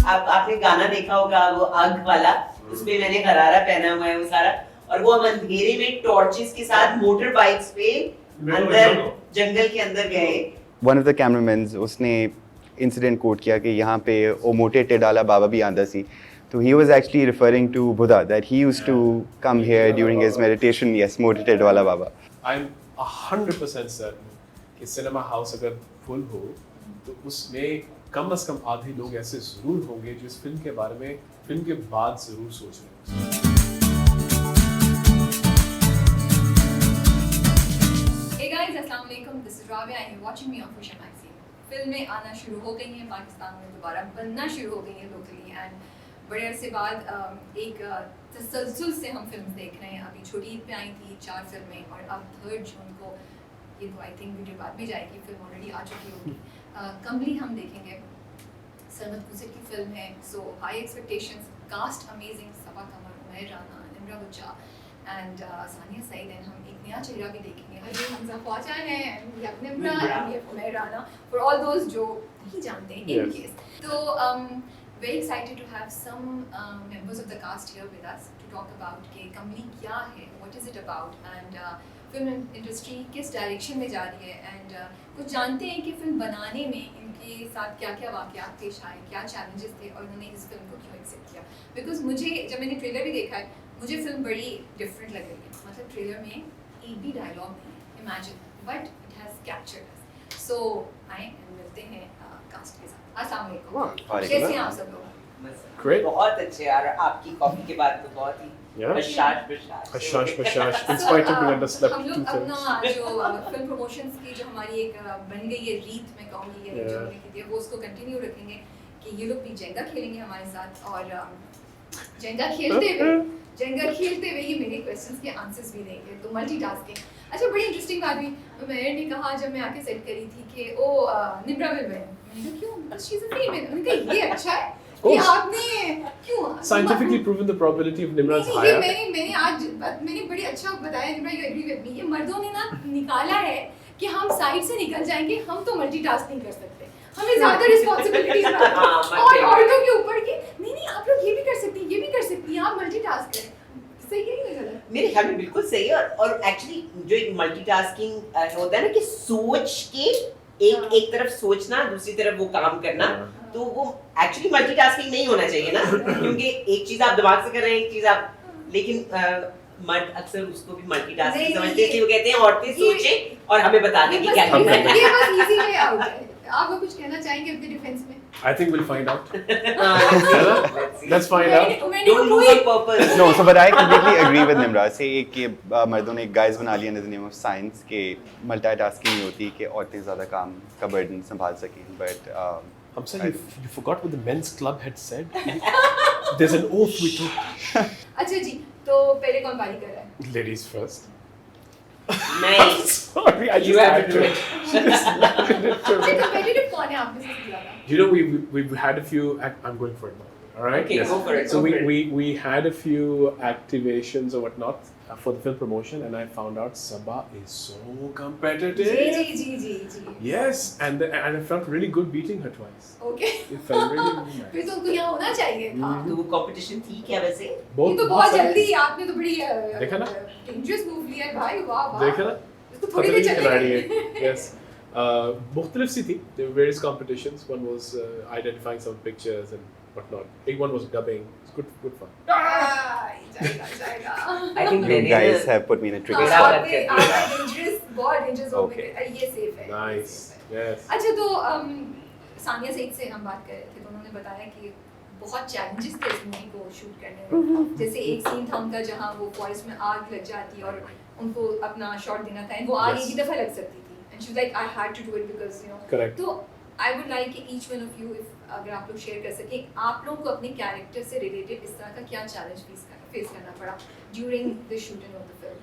आपने गाना देखा होगा वो आग वाला, उसमें मैंने गरारा पहना हुआ है वो सारा, और वो हम अंधेरे में टॉर्चेस के साथ मोटर बाइक्स पे अंदर जंगल के अंदर गए। One of the cameramen उसने इंसिडेंट कोट किया कि यहाँ पे ओ मोटे टेडाला बाबा भी आंदा सी, तो he was actually referring to Buddha, that he used to come here during his meditation. Yes, मोटे टेडवाला बाबा। I'm 100% certain कि सिनेमा हाउस अगर फुल हो तो उसमें कम से कम आधे लोग ऐसे जरूर होंगे जो इस फिल्म के बारे में फिल्म के बाद जरूर सोच रहे हैं। Hey guys, अस्सलाम वालेकुम, this is Rabia and you're watching me on Fuchsia Magazine. फिल्में आना शुरू हो गई हैं पाकिस्तान में, दोबारा बनना शुरू हो गई हैं लोकली, एंड बड़े अरसे बाद एक तसलसल से हम फिल्म देख रहे हैं। अभी छोटी ईद पे आई थी 4 फिल्में, और अब 3 जून को, ये तो आई थिंक वीडियो बाद में जाएगी, फिल्म ऑलरेडी आ चुकी होगी। कमली हम देखेंगे, सरमद गुजर की फिल्म है, so high expectations, cast amazing, Saba Qamar, Umair, Rana, Nimra, Bucha and Sania Saeed, and हम एक नया चेहरा भी देखेंगे, अरे हमजा ख्वाजा है, या निम्रा, या Umair Rana, for all those जो नहीं जानते हैं इन केस। तो very excited to have some members of the cast here with us to talk about कि कमली क्या है, what is it about, and film industry किस डायरेक्शन में जा रही है, एंड कुछ जानते हैं कि फिल्म बनाने में इनके साथ क्या क्या वाक़यात पेश आए, क्या चैलेंजेस थे, और उन्होंने इस फिल्म को क्यों एक्सेप्ट किया। बिकॉज मुझे, जब मैंने ट्रेलर भी देखा है, मुझे फिल्म बड़ी डिफरेंट लग रही है। मतलब ट्रेलर में एक भी डायलॉग नहीं है, imagine, but it has captured us. So आए मिलते हैं कास्ट के साथ। अस्सलाम वालेकुम, कैसे हैं आप सब लोग? Great. बहुत अच्छे यार, आपकी कॉफी के बाद तो बहुत ही बशाश in spite of being underslept हम लोग अपना जो फिल्म प्रमोशंस की जो हमारी एक बन गई है रीत, में कहूँगी, या जो हमने की थी, वो उसको कंटिन्यू रखेंगे कि ये लोग भी जेंगा खेलेंगे हमारे साथ, और जेंगा खेलते हुए ये मेरे क्वेश्चंस के आंसर्स भी देंगे, तो मल्टीटास्किंग। अच्छा, बड़ी इंटरेस्टिंग बात हुई, उमैर ने कहा जब मैं आके सेट करी थी कि ओ निम्रा विल विन, मैंने कहा क्यों, because she is a female. मैंने कहा ये अच्छा है कि आपने क्यों scientifically proven the probability of Nimra's higher. मैंने बड़ी अच्छा बताया, Nimra you agree with me, ये मर्दों ने ना निकाला है कि हम साइड से निकल जाएंगे, हम तो मल्टीटास्क नहीं कर सकते, हमें ज्यादा रिस्पांसिबिलिटीज और औरतों के ऊपर कि नहीं आप लोग ये भी कर सकती हैं, ये भी कर सकती हैं, आप मल्टीटास्क करें। सही है कि गलत? मेरे ख्याल में बिल्कुल सही है। और एक्चुअली जो एक मल्टीटास्किंग होता है ना, कि सोच के एक तरफ सोचना, दूसरी तरफ वो काम करना, तो वो एक्चुअली मल्टीटास्किंग नहीं होना चाहिए ना, क्योंकि एक चीज आप दिमाग से कर रहे हैं, एक चीज आप, लेकिन मर्द अक्सर उसको भी मल्टीटास्किंग समझते हैं, वो कहते हैं औरतें सोचें और हमें बता दें कि क्या करना है। ये बस इजी वे आउट है। आप कुछ कहना चाहेंगे अपने डिफेंस में? I think we'll find out. Let's find out. Don't lose your purpose. No, so but I completely agree with Nimra. से एक कि मर्दों ने एक गाइस बना लिया in the name of science के मल्टीटास्किंग नहीं होती कि औरतें ज़्यादा काम का बर्डन संभाल सकें, but Hamza, you forgot what the men's club had said. There's an oath we took. अच्छा जी, तो पहले कौन बारी कर रहा है? Ladies first. नहीं, Sorry, I you just have had to do to. it. Competitive कौन है आप में से ज़्यादा? You know, we've had a few. I'm going for it now. All right. Okay, go for it. So go for it. we had a few activations or whatnot for the film promotion, and I found out Sabah is so competitive. Ji. Yes, and I felt really good beating her twice. Okay. It felt really nice. फिर तो उनको यहाँ होना चाहिए था। तो वो competition थी क्या वैसे? ये तो बहुत जल्दी आपने तो बड़ी देखा ना? डेंजरस मूव लिया है भाई, वाह। देखा ना? इसको थोड़ी देर चलेगी। Yes. मुख्तलिफ सी थी. There were various competitions. One was identifying some pictures and whatnot. Big one was dubbing. It's good fun. जाएगा। I think you guys have put me in a tricky spot. बहुत डेंजरस हो गए। ये safe है। Nice. Yes. अच्छा, तो सानिया सईद से हम बात कर रहे थे, तो उन्होंने बताया कि बहुत चैलेंजेस थे इस मूवी को शूट करने में। जैसे एक सीन था उनका जहाँ वो फॉरेस्ट में आग लग जाती और उनको अपना शॉट देना था, वो आग एक ही दफा लग सकती थी, and she was like I had to do it because you know. Correct. तो I would like each one of you, if अगर आप लोग शेयर कर सकें, आप लोगों को अपने कैरेक्टर से रिलेटेड इस तरह का क्या चैलेंज फेस करना पड़ा during the shooting of the film?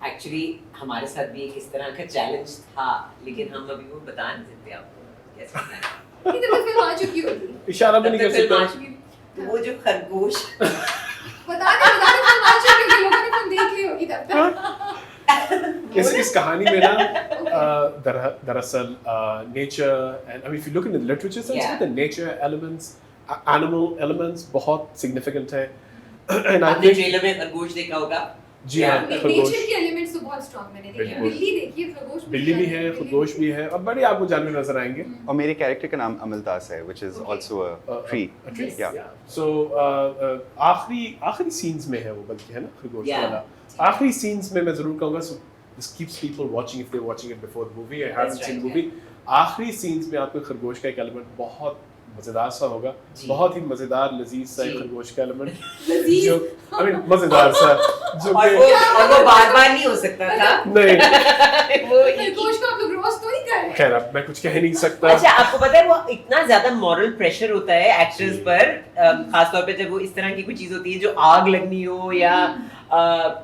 Actually हमारे साथ भी एक इस तरह का चैलेंज था, लेकिन हम अभी वो बता नहीं सकते आपको कैसे करना है। इधर तो फिल्म आ चुकी होगी, इशारा भी नहीं कर सकते। तो वो जो खरगोश बता दे फिल्म आ चुकी होगी, लोगों ने फिल्म देख ली होगी तब तक। इस कहानी में ना दरअसल nature and I mean if you look in the literature sense Yeah. the nature elements animal elements बहुत significant है and I आपने think ट्रेलर में खरगोश देखा होगा जी हाँ खरगोश नेचर के एलिमेंट्स तो बहुत स्ट्रांग मैंने देखे हैं। बिल्कुल। बिल्ली देखी है, खरगोश बिल्ली भी है खरगोश भी है और बड़े आपको जानवर नजर आएंगे और मेरे कैरेक्टर का नाम अमलतास है which is Okay. also a tree. A tree, Yeah. yeah. So आखिरी सीन्स में है वो बल्कि है ना खरगोश Yeah. वाला आखिरी सीन्स में मैं जरूर कहूँगा so this keeps people watching if they're watching it before the movie I haven't That's seen the right, movie आखिरी सीन्स में आपको खरगोश का एक एलिमेंट बहुत मजेदार सा होगा जी। बहुत ही मजेदार लजीज सा एक जी। खरगोश का एलिमेंट लजीज। जो I mean मजेदार सा जो और वो बार-बार नहीं हो सकता था नहीं वो खरगोश को आप लोग रोस्ट तो नहीं कर रहे। खैर अब मैं कुछ कह नहीं सकता अच्छा आपको पता है वो इतना ज्यादा मॉरल प्रेशर होता है एक्टर्स जी। पर खास तौर पे जब वो इस तरह की कोई चीज होती है जो आग लगनी हो या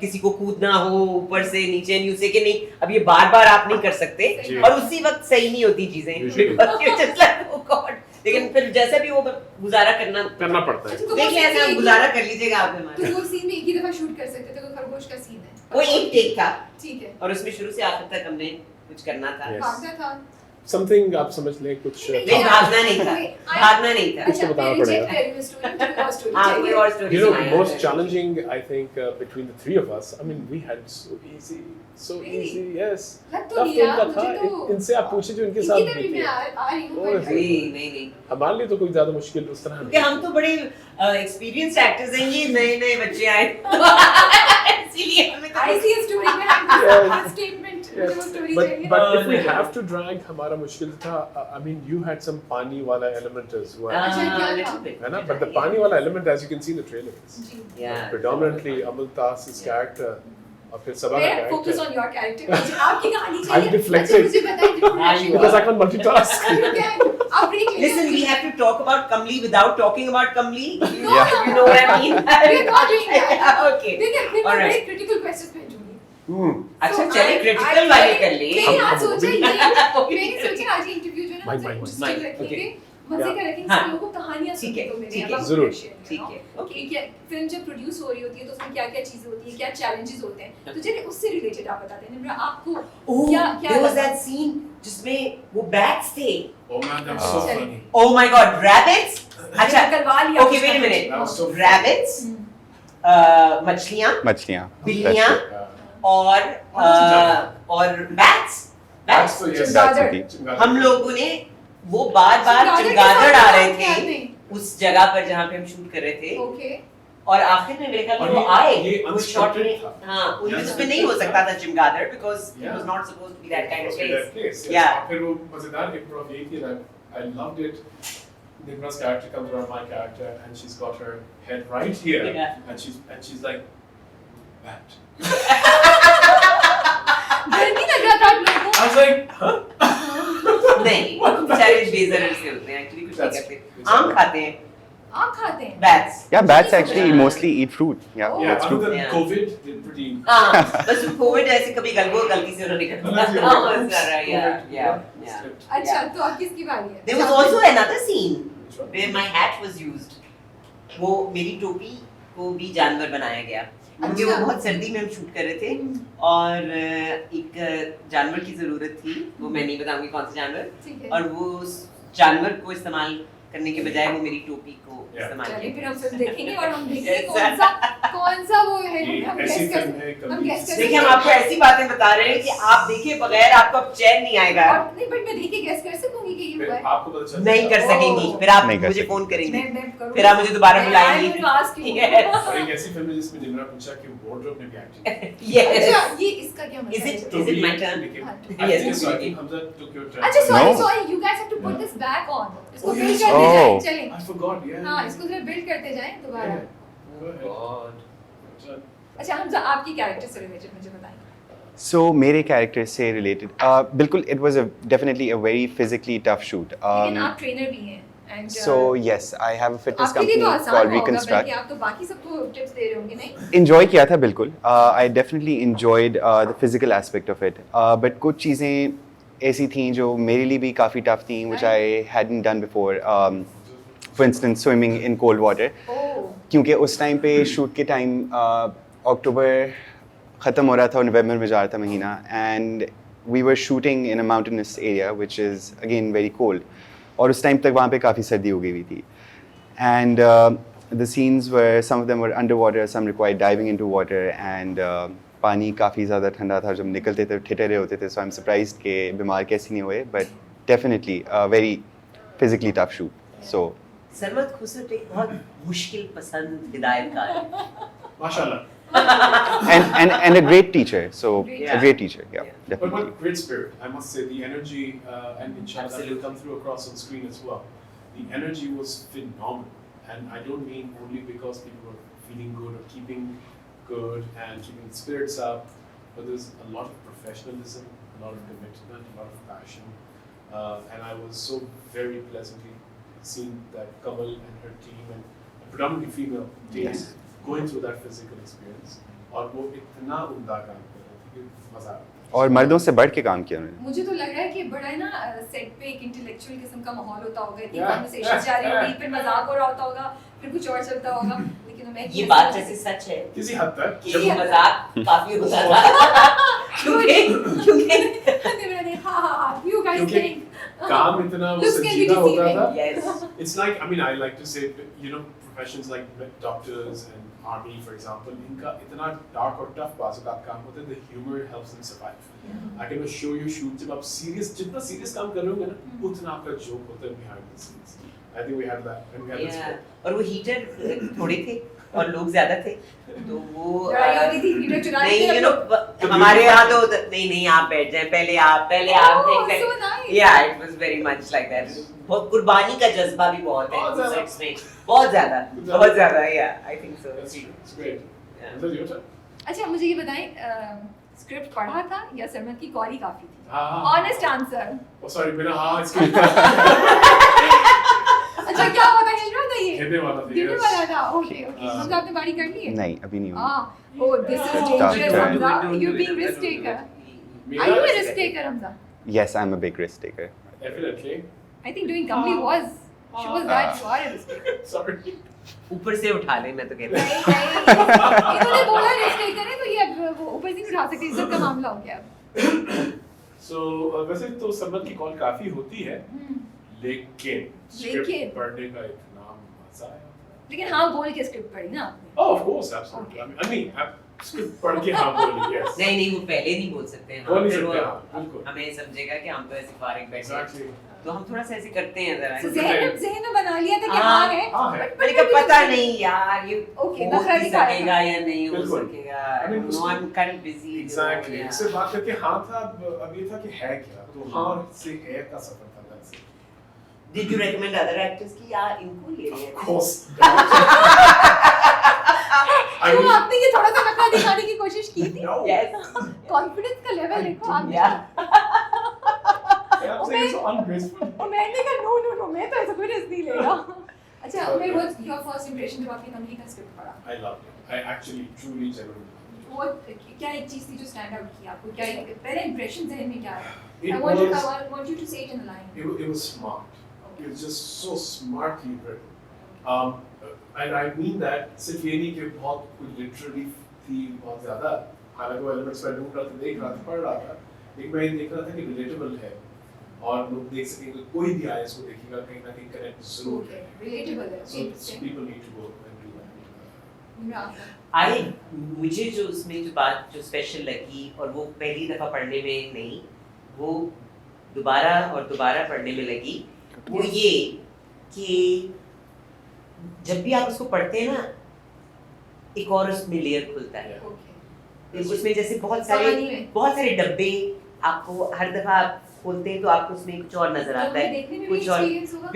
किसी को कूदना हो ऊपर से नीचे नीचे के नहीं अब ये बार बार आप नहीं कर सकते जी। और उसी वक्त सही नहीं होती चीजें Usually। Because you're just like, oh God। लेकिन फिर जैसा भी वो गुजारा करना पड़ता है अच्छा, तो देख लिया वो था सीन गुजारा कर लीजिएगा आप तो हमारा वो सीन में एक ही दफा शूट कर सकते थे तो खरगोश का सीन है। वो एक टेक था ठीक है। और उसमें शुरू से आखिर तक हमने कुछ करना था Yes। भागना था। समथिंग आप समझ लें कुछ नहीं भागना नहीं था भागना नहीं था कुछ तो बताना पड़ेगा। हाँ कोई और story You know, most challenging, I think, between the three of us. I mean, we had so easy, Really? yes. लग तो Tough लिया, तो मुझे था। तो- इनसे आप पूछे जो इनके इनकी साथ तरफ भी बीती मैं है। आ रही हूँ ओए, but- नहीं हमारे लिए तो कोई ज्यादा मुश्किल उस तरह क्योंकि हम तो बड़े एक्सपीरियंस्ड एक्टर्स हैं ये नए बच्चे आए इसीलिए हमें तो I see a story behind this Yes. statement. मुझे वो story But चाहिए। if we नहीं। have to drag, हमारा मुश्किल था. I mean, you had some पानी वाला element as well. अच्छा, क्या था? little bit. है ना? But the पानी वाला element, as you can see in the trailer, is ji. Yeah. predominantly Amal Tas's character. और फिर सबा का Where focus character. on your character. मुझे आपकी कहानी I'm चाहिए। deflecting. अच्छा, मुझे बताइए differentiate। Because I can't multitask. You can. आप break ले Listen, we have to talk about Kamli without talking about Kamli. No, Yeah. You know what I mean? We're not doing that. Okay. देखिए, फिर मैं Alright. बड़े critical questions भेजूंगी। अच्छा So, चलिए I- critical I- वाले कर ले मैंने आज हम- सोचा हम- मैंने सोचा आज ये इंटरव्यू जो है ना Mind, हमसे mind, interesting mind. रखेंगे Okay. मजे Yeah. का रखेंगे हाँ. सब लोगों को कहानियां ठीक सुनने है, को मिले ठीक है, about जरूर. production, you ठीक know? है, कि क्या फिल्म जब प्रोड्यूस हो रही होती है तो उसमें क्या क्या चीजें होती हैं क्या चैलेंजेस होते हैं तो चलिए उससे रिलेटेड आप बताते हैं निम्रा आपको Oh, क्या क्या there was लगा? that scene जिसमें वो bats थे. Oh man, that was so Sorry. funny. Oh my God, rabbits? अच्छा, निकलवा लिया okay, wait a उसका। minute. That was so funny. Rabbits, हम्म। मछलियाँ मछलियाँ. बिल्लियाँ Yeah. और bats. That's so yes. चमगादड़। चमगादड़. हम लोगों ने वो बार चमगादड़ के चमगादड़ साथ आ रहे क्या थे नहीं? उस जगह पर जहाँ पे हम शूट कर रहे थे ओके और आखिर में मेरे ख्याल में और वो ये- आए ये वो शॉट unscripted में था। हाँ ये उसमें नहीं हो unscripted सकता था। था चमगादड़ because it Yeah. was not supposed to be that kind of Okay, that place. place, yes. Yeah. और फिर वो मजेदार improv यही थी I loved it. Nimra's character comes around my character and she's got her head right here Yeah. and she's like bat. डर नहीं लग रहा था आप लोगों को I was like, huh? नहीं बेचारे बेजर से होते हैं एक्चुअली कुछ नहीं That's- करते आम खाते हैं आप खाते हैं bats Yeah, bats Yeah. actually mostly eat fruit. Yeah, Oh. Yeah, that's other true. than Yeah. COVID, they're pretty. हाँ बस कोविड ऐसे कभी गलती से उन्होंने कर Unless दिया you're हाँ, right. बस कर रहा है COVID, yeah. अच्छा तो अब किसकी बारी है There was also another scene Which one? where my hat was used. वो मेरी टोपी को भी जानवर बनाया गया क्योंकि वो अच्छा। बहुत सर्दी में हम शूट कर रहे थे और एक जानवर की जरूरत थी वो मैं नहीं बताऊंगी कौन सा जानवर ठीक है और वो उस जानवर को इस्तेमाल करने के बजाय वो मेरी टोपी को Yeah. इस्तेमाल चलिए फिर किया हम फिल्म देखेंगे और हम देखेंगे Yes. कौन सा वो है ये हम ऐसी गेस कर फिल्म है, हम कभी गेस कर देखिए हम आपको ऐसी बातें बता रहे हैं कि आप देखे बगैर आपको अब चैन नहीं आएगा और नहीं बट मैं देख के गेस कर सकूंगी कि ये फिर हुआ है आपको पता चल नहीं कर सकेंगी फिर आप नहीं कर मुझे सकेंगी। फोन करेंगे मैं करूंगी फिर आप मुझे दोबारा बुलाएंगी Yes. और एक ऐसी फिल्म है जिसमें निम्रा पूछा कि वार्डरोब ने भी एक्टिंग Yes. अच्छा ये इसका क्या मतलब Is it- है is it my turn? Yes, Yes. so I think Hamza took your turn. अच्छा sorry No. Sorry you guys have to put this back on इसको Oh, बिल्ड yes. करते जाएं Oh. चलें I forgot, yeah. हाँ इसको जरा build करते जाएं दोबारा Yeah. Go ahead. अच्छा हमजा आपकी कैरेक्टर से रिलेटेड मुझे बताएं So मेरे character से related, बिल्कुल it was definitely a very physically tough shoot. लेकिन आप ट्रेनर भी हैं and So yes, I have a fitness आपके लिए company तो आसान called होगा Reconstruct. बल्कि आप तो बाकी सबको टिप्स दे रहे होंगे नहीं Enjoy किया था बिल्कुल. I definitely enjoyed the physical aspect of it. But कुछ चीज़ें ऐसी थीं जो मेरे लिए भी काफ़ी tough थीं, which I hadn't done before. For instance, swimming in cold water. ओह क्योंकि उस टाइम पे शूट के टाइम अक्टूबर ख़त्म हो रहा था और नवंबर में जा रहा था महीना and we were shooting in a mountainous area, which is again very cold. और उस time तक वहाँ पे काफ़ी सर्दी हो गई हुई थी. And the scenes where some of them were underwater, some required diving into water, and पानी काफ़ी ज़्यादा ठंडा था. जब निकलते थे ठिठुरे होते थे. So I'm surprised कि बीमार कैसे नहीं हुए, but definitely a very physically tough shoot. So सरमत खुसरत एक बहुत मुश्किल पसंद हिदायतकार है. Mashallah. and a great teacher. So Yeah. a great teacher, yeah, But definitely. great spirit. I must say the energy and inshallah that will Absolutely. come through across on screen as well. The energy was phenomenal, and I don't mean only because people were feeling good or keeping good and keeping spirits up, but there's a lot of professionalism, a lot of commitment, a lot of passion, and I was so very pleasantly seeing that Kamal and her team and a predominantly female team Yes. going through that physical experience. और वो इतना उम्दा काम कर रहे थे कि मजा आ रहा था. और मर्दों से बढ़ के काम किया उन्होंने. मुझे तो लग रहा है कि बड़ा है ना सेट पे एक इंटेलेक्चुअल किस्म का माहौल होता होगा, इतनी Yeah. कन्वर्सेशन जा रही होगी, फिर मजाक हो रहा होता होगा, फिर कुछ और चलता होगा, लेकिन मैं ये बात जैसे सच है किसी हद तक कि ये मजाक काफी होता था. क्योंकि निम्रा ने हाँ you guys क्योंकि think काम इतना वो Looks can be संजीदा होता था. yes. It's like, I mean, I like to say, you know, professions like doctors and army, for example, इनका इतना dark और tough बाजू का काम होता है, the humor helps them survive. I can show you shoot जब आप serious, जितना serious काम कर रहे होंगे ना, उतना आपका joke होता है behind the scenes. I think we had that, and we had this. Yeah. और वो हीटर थोड़े थे और लोग ज्यादा थे, तो वो लड़ाई होती थी, हीटर चुरा नहीं, के you know, हमारे यहाँ तो नहीं आप बैठ जाएं, पहले आप Oh, exactly. so nice. Yeah, it was very much like that. बहुत कुर्बानी का जज्बा भी बहुत है बहुत ज़्यादा. सेट्स में, बहुत ज़्यादा. Yeah, I think so. That's true. It's great. Yeah. Hamza, your turn. अच्छा मुझे ये बताएं स्क्रिप्ट पढ़ा था या सरमत की कॉरी काफी थी? हाँ. Honest answer. Oh, sorry, मेरा हाँ इसके अच्छा क्या हुआ था, हिल रहा था ये? कहने वाला था. गिरने yes. वाला था. Okay okay. हाँ. हमजा आपने बारी कर ली है? नहीं अभी नहीं हुई. Ah, oh, this is Tough dangerous, turn. Hamza. Don't You do being it, risk don't do taker. it. Are you a मेरा risk taker, Hamza? Yes, I'm a big risk taker. definitely. I think doing Kamli was. She was that. You are a risk taker. Sorry. ऊपर से उठा ले, मैं तो कहता हूँ. नहीं नहीं. इन्होंने बोला risk taker है तो ये अब वो ऊपर से नहीं उठा सकते, इज्जत का मामला हो गया अब. So वैसे तो सरमत की कॉल काफी होती है, लेकिन स्क्रिप्ट पढ़ने का इतना मजा आया. लेकिन हाँ बोल के स्क्रिप्ट पढ़ी ना आपने. Oh, of course, absolutely. I mean, script पढ़ के हाँ बोली. Yes. नहीं वो पहले नहीं बोल सकते हैं. बोल नहीं फिर वो सकते, हाँ, बिल्कुल. हमें समझेगा कि हम तो ऐसे फारिग बैठे हैं. Exactly. तो हम थोड़ा सा ऐसे करते हैं जरा. So ज़हन में बना लिया था कि हाँ, हाँ है. हाँ है. मैंने कहा पता नहीं यार ये Okay, हो नखरा भी दिखाया सकेगा या नहीं हो बिल्कुल. सकेगा. I mean, No, I'm kind of busy. Exactly. Yeah. उससे बात करके हाँ था, अब ये था कि है क्या, तो हाँ से है का सफर था. That's it. Did you recommend other actors कि यार इनको ले रहे Of हैं? course. I क्यों mean, आपने ये थोड़ा सा नखरा दिखाने की कोशिश की थी? no. Yes. कॉन्फिडेंस का लेवल देखो आप. Yeah. I'm saying so ungraceful. और मैंने कहा नो नो नो मैं तो ऐसा कोई रिस्क नहीं लेगा. अच्छा मैं व्हाट्स योर फर्स्ट इंप्रेशन जब आपने कमली का स्क्रिप्ट पढ़ा? I loved it. I actually, truly, genuinely. वो क्या एक चीज थी जो स्टैंड आउट की आपको? क्या एक पहले इंप्रेशन ज़हन में क्या आया? It I want was- you to say it in the line. It was smart. It was just so smartly written. And I mean that सिर्फ ये नहीं कि बहुत कुछ literally थी बहुत ज़्यादा. हालांकि वो elements मैं ढूंढ रहा था, देख रहा था, पढ़ रहा था. लेकिन मैं ये देख रहा था कि relatable है और लोग देख सकेंगे, कोई भी आए इसको देखेगा कहीं ना कहीं connect जरूर Okay, करेगा. relatable है. So Interesting. people need to go and do that. Nimra आपका? मुझे जो उसमें जो बात जो स्पेशल लगी और वो पहली दफा पढ़ने में नहीं, वो दोबारा और दोबारा पढ़ने में लगी, वो ये कि जब भी आप उसको पढ़ते हैं ना, एक और उसमें लेयर खुलता है. Okay. उसमें जैसे कहानी में। बहुत सारे डब्बे आपको हर दफा आप खोलते हैं तो आपको उसमें कुछ और नजर आता है, देखने में भी कुछ और. एक्सपीरियंस होगा?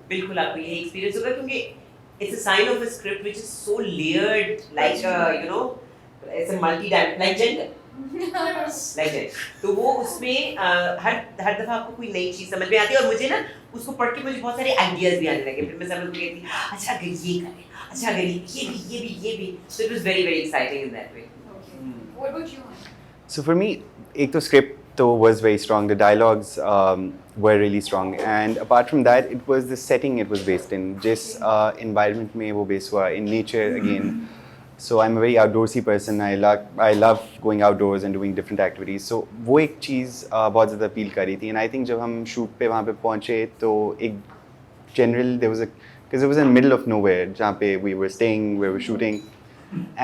बिल्कुल आपको ये एक्सपीरियंस होगा क्योंकि it's a sign of a script which is so layered, like you know, it's a multi-dimensional, like gender. Like that. तो वो उसमें हर दफा आपको कोई नई चीज समझ में आती है और मुझे ना उसको पढ़ के मुझे बहुत सारे आइडियाज भी आने लगे. फिर मैं समझ गई थी अच्छा अगर ये करें, अच्छा अगर ये भी. So it was very very exciting in that way. Okay. What about you? So for me, एक तो script तो was very strong. The dialogues were really strong, and apart from that, it was the setting it was based in. जिस environment में वो based हुआ, in nature again. So I'm a very outdoorsy person. I love going outdoors and doing different activities. So वो एक चीज़ बहुत ज़्यादा appeal कर रही थी. And I think जब हम shoot पे वहाँ पे पहुँचे तो एक general there was a because it was in the middle of nowhere जहाँ पे we were staying, we were shooting,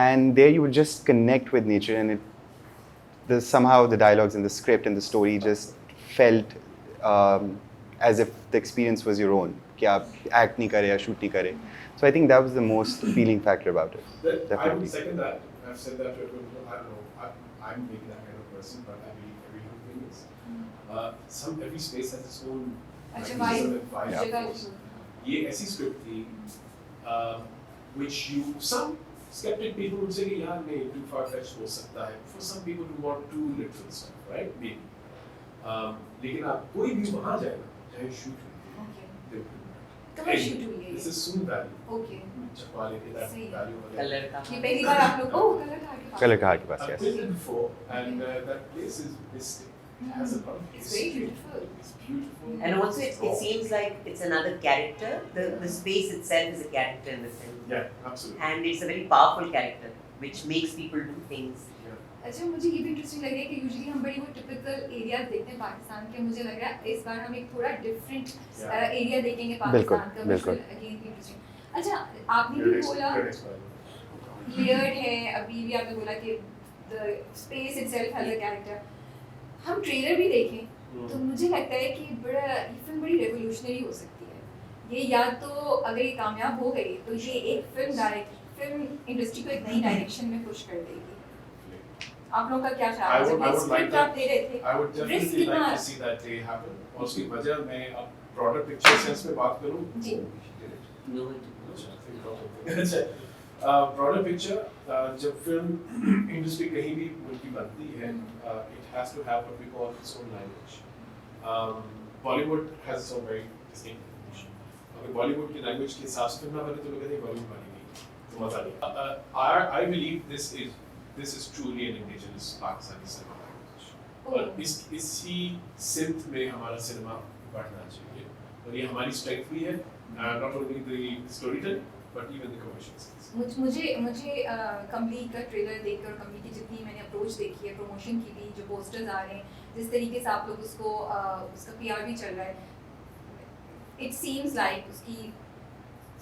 and there you would just connect with nature, and somehow the dialogues and the script and the story just felt as if the experience was your own. कि आप act नहीं करे या shoot नहीं करे. So I think that was the most appealing factor about it. I would second that. I've said that to everyone. I don't know. I'm maybe that kind of person, but I believe every human being is. Every space has its own अच्छा mechanism vibe and जगह vibe. ये ऐसी script थी, which some skeptic people would say कि यार नहीं too far fetched हो सकता है. For some people who want too literal stuff, right? Maybe. लेकिन आप कोई भी वहाँ जाएगा, चाहे shoot ओके कहाँ शूट हुई है This is Soon Valley. Okay Chapale के that सही। valley over there. कलर का ये पहली बार आप लोग कलर का आगे कलर घाट के पास, I've yes. been there before, and that place is mystic. It has a lot of It's very history. beautiful. It's beautiful. and also It's it raw. seems like it's another character. The space itself is a character in the film, Yeah, absolutely. and it's a very powerful character which makes people do things. अच्छा मुझे ये भी interesting लग रहा है कि usually हम बड़ी वो टिपिकल एरिया देखते हैं पाकिस्तान के मुझे लग रहा है इस बार हम एक थोड़ा डिफरेंट एरिया देखेंगे बिल्कुल, पाकिस्तान का बिल्कुल। अगेन इंटरेस्टिंग अच्छा आपने Your भी next- बोला your next one. लेयर्ड है अभी भी आपने बोला कि the space itself has a character हम ट्रेलर भी देखें तो मुझे लगता है कि बड़ा ये फिल्म बड़ी रेवोल्यूशनरी हो सकती है ये या तो अगर ये कामयाब हो गई तो ये एक फिल्म इंडस्ट्री को एक नई डायरेक्शन में पुश कर देगी आप लोगों का क्या I ख्याल है would- I जब would like स्क्रिप्ट आप दे रहे थे I would Risk definitely like कितना- to see that day happen. और उसकी वजह मैं अब broader picture sense में बात करूँ. जी। No, अच्छा, broader picture, जब film industry कहीं भी उनकी बनती है, it has to have what we call its own language. Bollywood has its own very distinct language. अगर Bollywood की language के हिसाब से फिल्म ना बने तो लोग कहते हैं Bollywood बनी नहीं, तो मजा नहीं. I believe this is truly an indigenous Pakistani cinema language. और इसी सिंथ में हमारा सिनेमा बढ़ना चाहिए और ये हमारी स्ट्रेंथ भी है, not only the storytelling but even the commercial sense. मुझे कमली का ट्रेलर देखकर कमली की जितनी मैंने अप्रोच देखी है प्रमोशन की भी जो पोस्टर्स आ रहे हैं जिस तरीके से आप लोग उसको उसका पीआर भी चल रहा है इट सीम्स लाइक उसकी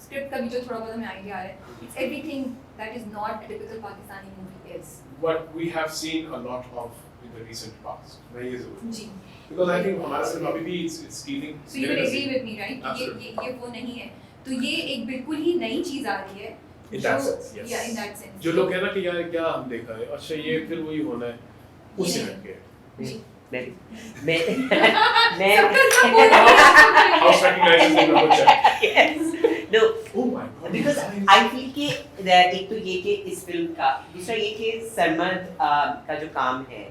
स्क्रिप्ट का भी जो थोड़ा बहुत हमें आइडिया आ रहा है it's everything that is not a typical Pakistani movie is What we have seen a lot of in the recent past. मैं ये जरूर. जी Because I think हमारा सिनेमा अभी भी it's stealing. So you will agree with me right ये वो नहीं है तो ये एक बिल्कुल ही नई चीज आ रही है In that sense, yes. या इन दैट सेंस जो लोग कहना कि यार क्या हम देखा है, अच्छा ये फिर वही होना है, उससे ये- हटके. जी मैं House recognizes the number. yes no Oh my God. because guys. I feel कि एक तो ये कि इस फिल्म का दूसरा ये कि सरमद का जो काम है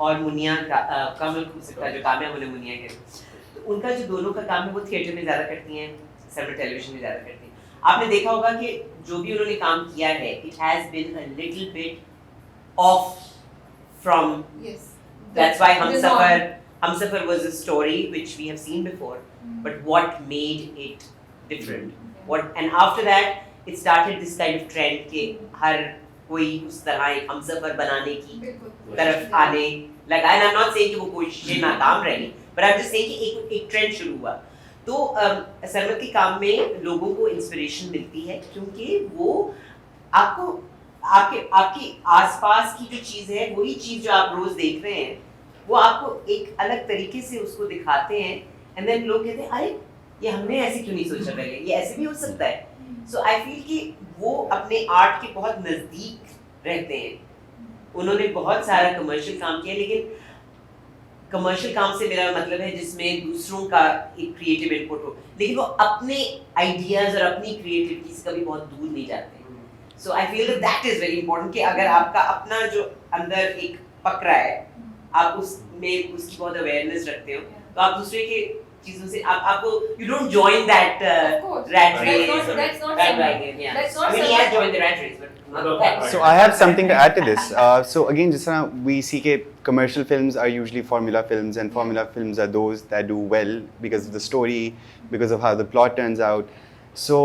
और मुनिया का कमल खुर्शीद का जो काम है उन्हें मुनिया के तो उनका जो दोनों का काम है वो थिएटर में ज़्यादा करती हैं सरमद टेलीविजन में ज़्यादा करती हैं आपने देखा होगा कि जो भी उन्होंने काम किया है it has been a little bit of from yes That's why Hamsafar was a story which we have seen before, but what made it different? And after that, it started this kind of trend कि हर कोई उस तरह हमसफर बनाने की तरफ आने लगा. And I'm not saying कि वो कोशिशें नाकाम रही, but I'm just saying कि एक ट्रेंड शुरू हुआ. तो सरमद के काम में लोगों को इंस्पिरेशन मिलती है क्योंकि वो आपको आपके आसपास की जो चीज़ है वही चीज़ जो आप रोज देख रहे हैं वो आपको एक अलग तरीके से उसको दिखाते हैं एंड देन लोग कहते हैं अरे ये हमने ऐसे क्यों नहीं सोचा पहले ये ऐसे भी हो सकता है. सो आई फील कि वो अपने आर्ट के बहुत नज़दीक रहते हैं. उन्होंने बहुत सारा कमर्शियल काम किया लेकिन कमर्शियल काम से मेरा मतलब है जिसमें दूसरों का एक क्रिएटिव इनपुट हो लेकिन वो अपने आइडियाज़ और अपनी क्रिएटिविटी से कभी बहुत दूर नहीं जाते. So I feel that is very important कि अगर आपका अपना जो अंदर एक पकड़ा है आप उसमें उसकी बहुत अवेयरनेस रखते हो तो आप दूसरे के चीजों से आपको you don't join that rat race. That's not bandwagon, yeah. That's not I mean, he has joined the rat race, but not that. So I have something to add to this. So again, just now we see that commercial films are usually formula films, and formula films are those that do well because of the story, because of how the plot turns out. So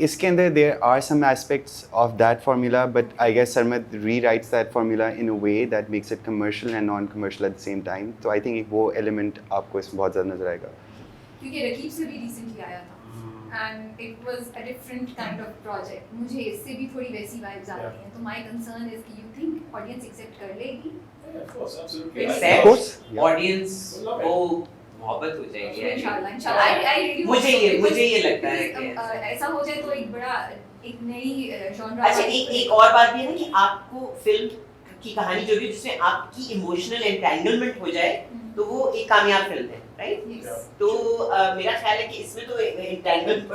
इसके अंदर there are some aspects of that formula, but I guess Sarmad rewrites that formula in a way that makes it commercial and non-commercial at the same time. So I think वो element आपको इसमें बहुत ज़्यादा नजर आएगा. क्योंकि रकीब से भी रिसेंटली आया था and it was a different kind of project. मुझे इससे भी थोड़ी वैसी vibes आती हैं. तो my concern is कि you think audience accept कर लेगी? Yeah, of course, absolutely. Except Of course, yeah. audience को मोहब्बत हो जाएगी. इंशाल्लाह I really मुझे ये लगता है कि ऐसा हो जाए तो एक बड़ा एक नई genre. अच्छा एक और बात भी है ना कि आपको फिल्म की कहानी जो भी जिसमें आपकी इमोशनल एंटेंगलमेंट हो जाए तो वो एक कामयाब फिल्म है, राइट? Yes. तो मेरा ख्याल है कि इसमें तो एंटेंगलमेंट में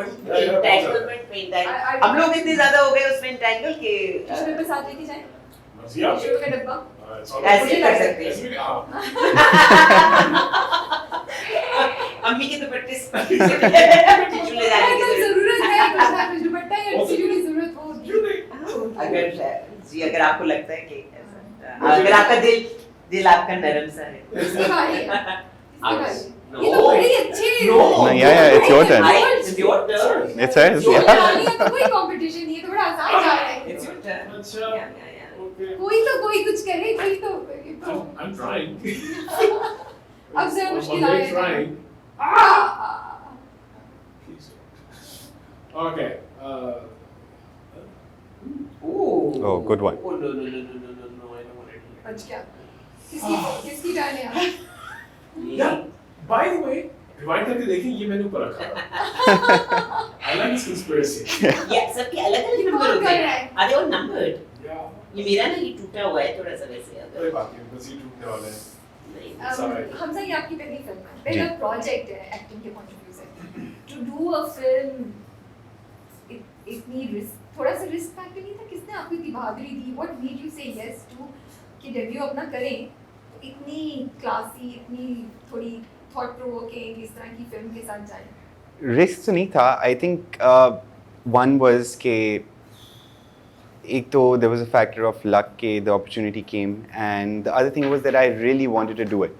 हम लोग इतने ज्यादा हो गए उसमें एंटेंगल के टिश्यू पेपर साथ लेके जाएं? Yeah. टिश्यू का डब्बा? ऐसे कर सकते हैं. अम्मी के दुपट्टे से टिश्यू ले जाने की जरूरत है कुछ ना कुछ दुपट्टा या टिश्यू की जरूरत होगी. अगर आपको लगता है कि अगर आपका दिल आपका नरम सा है. इसकी बारी है. No. ये तो बड़ी अच्छी. No, yeah, it's your turn. It's your turn. It's hers, ये yeah. तो कोई कंपटीशन नहीं है, तो बड़ा आसान जा रहा है. It's your turn. अच्छा. Yeah. Okay. कोई कुछ करे, कोई तो I'm trying. अब जरा I'm मुश्किल very आएगा. trying. Please don't. Okay. Oh, good one. Oh, no, I don't want it. बच गया. किसकी टर्न है अब? Yeah. By the way, rewind करके देखिए ये मैंने ऊपर रखा था. I like this conspiracy. Yeah, सबके अलग-अलग नंबर कौन होते कर रहा हैं. है? Are they all numbered? Yeah. ये मेरा ना ये टूटा हुआ है थोड़ा सा वैसे कोई अगर. बात नहीं, बस ये टूटने वाला है. नहीं. Sorry. हमजा ये आपकी पहली फिल्म है, पहला प्रोजेक्ट है एक्टिंग के पॉइंट ऑफ व्यू से. टू डू अ फिल्म इतनी रिस्क, थोड़ा सा रिस्क फैक्टर नहीं था? किसने आपको इतनी बहादुरी दी? व्हाट मेड यू से यस टू कि डेब्यू अपना करें? इतनी क्लासी, इतनी थोड़ी थॉट प्रोवोकिंग इस तरह की फिल्म के साथ जाएं? रिस्क तो नहीं था. आई थिंक वन वाज के एक तो there was a factor of luck के the opportunity came and the other thing was that I really wanted to do it.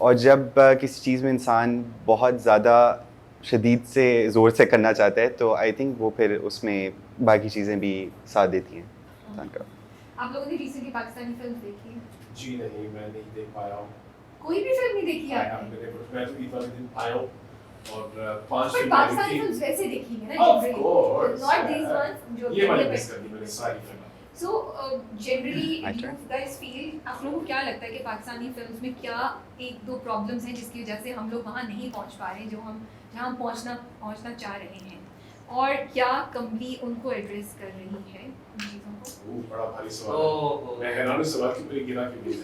और जब किसी चीज़ में इंसान बहुत ज़्यादा शदीद से ज़ोर से करना चाहता है तो आई थिंक वो फिर उसमें बाकी चीज़ें भी साथ देती हैं इंसान का. आप लोगों ने रिसेंटली पाकिस्तानी फिल्म देखी? जी नहीं, मैं नहीं देख पाया हूँ. कोई भी फिल्म नहीं देखी मैं आपने? तो ईद वाले दिन आया हूँ और 5 पर फिल्में पाकिस्तानी देखी. फिल्म्स वैसे देखी है ना Of generally, course. Not these ones जो ये वाली मिस कर दी मैंने सारी फिल्में. So generally I you try. Guys feel, आप लोगों को क्या लगता है कि पाकिस्तानी फिल्म्स में क्या एक दो प्रॉब्लम्स हैं जिसकी वजह से हम लोग वहाँ नहीं पहुँच पा रहे हैं जो हम जहाँ हम पहुँचना चाह रहे हैं, और क्या कमली उनको एड्रेस कर रही है उन चीज़ों को? बड़ा भारी सवाल है. मैं हैरान हूँ सवाल की पूरी गिरा क्यों नहीं.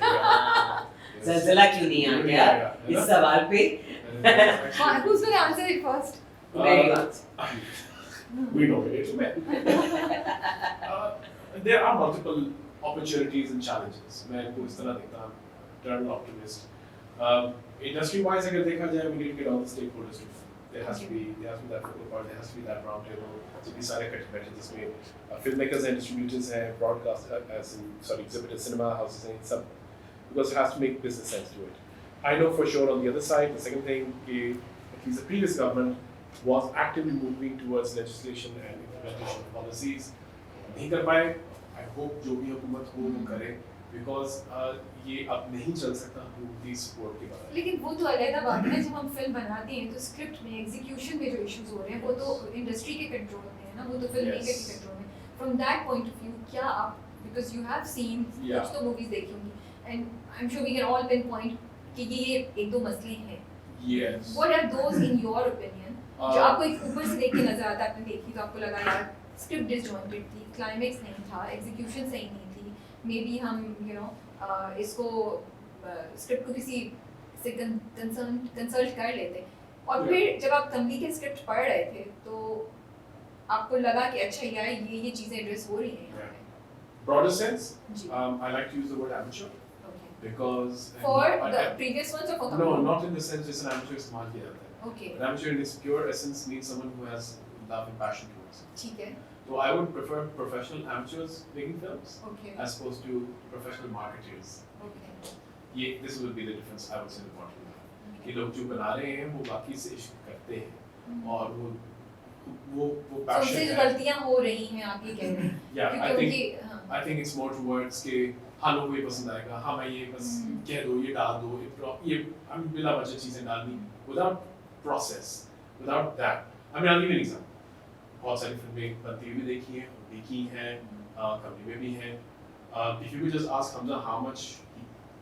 जलजला क्यों नहीं आ गया इस सवाल पे? Who's going to answer it first? We know it. There are multiple opportunities and challenges. मैं इनको इस तरह देखता हूँ. Eternal optimist. Industry-wise, अगर देखा जाए, we need to get all the stakeholders to. There has to be that focal part. There has to be that round table. So these सारे इकट्ठे बैठे जिसमें filmmakers and distributors हैं, exhibitors, cinema houses हैं, सब. Because it has to make business sense to it. I know for sure on the other side, the second thing, at least the previous government was actively moving towards legislation and implementation of policies. नहीं कर पाए. I hope जो भी हुकूमत हो वो करे, because ये अब नहीं चल सकता हुकूमती सपोर्ट के बाद. लेकिन वो तो अलग बात है ना, जब हम फिल्म बनाते हैं तो स्क्रिप्ट में एग्जीक्यूशन में जो इश्यूज हो रहे हैं वो तो इंडस्ट्री के कंट्रोल में है ना, वो तो फिल्म मेकर के कंट्रोल में. From that point of view क्या आप, बिकॉज यू हैव सीन कुछ तो मूवीज देखी होंगी and I am sure we can all pinpoint कि ये एक दो मसले हैं. Yes. What are those in your opinion? जो आपको एक ऊपर से देख के नजर आता है, आपने देखी तो आपको लगा यार स्क्रिप्ट डिसजॉइंटेड थी, क्लाइमेक्स नहीं था, एग्जीक्यूशन सही नहीं थी, मे बी हम इसको स्क्रिप्ट को किसी से कंसल्ट कर लेते. और फिर जब आप कमली के स्क्रिप्ट पढ़ रहे थे तो आपको लगा कि अच्छा यार ये चीज़ें एड्रेस हो रही हैं यहाँ पे. Broader sense, I like to use the word amateur. Because For the previous ones or for no, not in the sense it's an amateur इस्तेमाल किया जाता है. Okay. An amateur in its pure essence means someone who has love and passion towards it. ठीक है. So I would prefer professional amateurs making films Okay. as opposed to professional marketers. Okay. This would be the difference I would say the bottom line. कि लोग जो बना रहे हैं वो बाकी से इश्क करते हैं और वो वो तो पैशन उनसे जो है। गलतियां हो रही हैं आप ये कह रहे हैं Yeah, क्योंकि उनकी I think it's more towards के हाँ लोगों को ये पसंद आएगा, हाँ मैं ये बस कह दो, ये डाल दो, ये हम बिला वजह चीजें डालनी, without process, without that. I mean, I'll give you an example. बहुत सारी फिल्में बनती हुई देखी हैं, देखी हैं, कमली में भी हैं. If you could just ask Hamza how much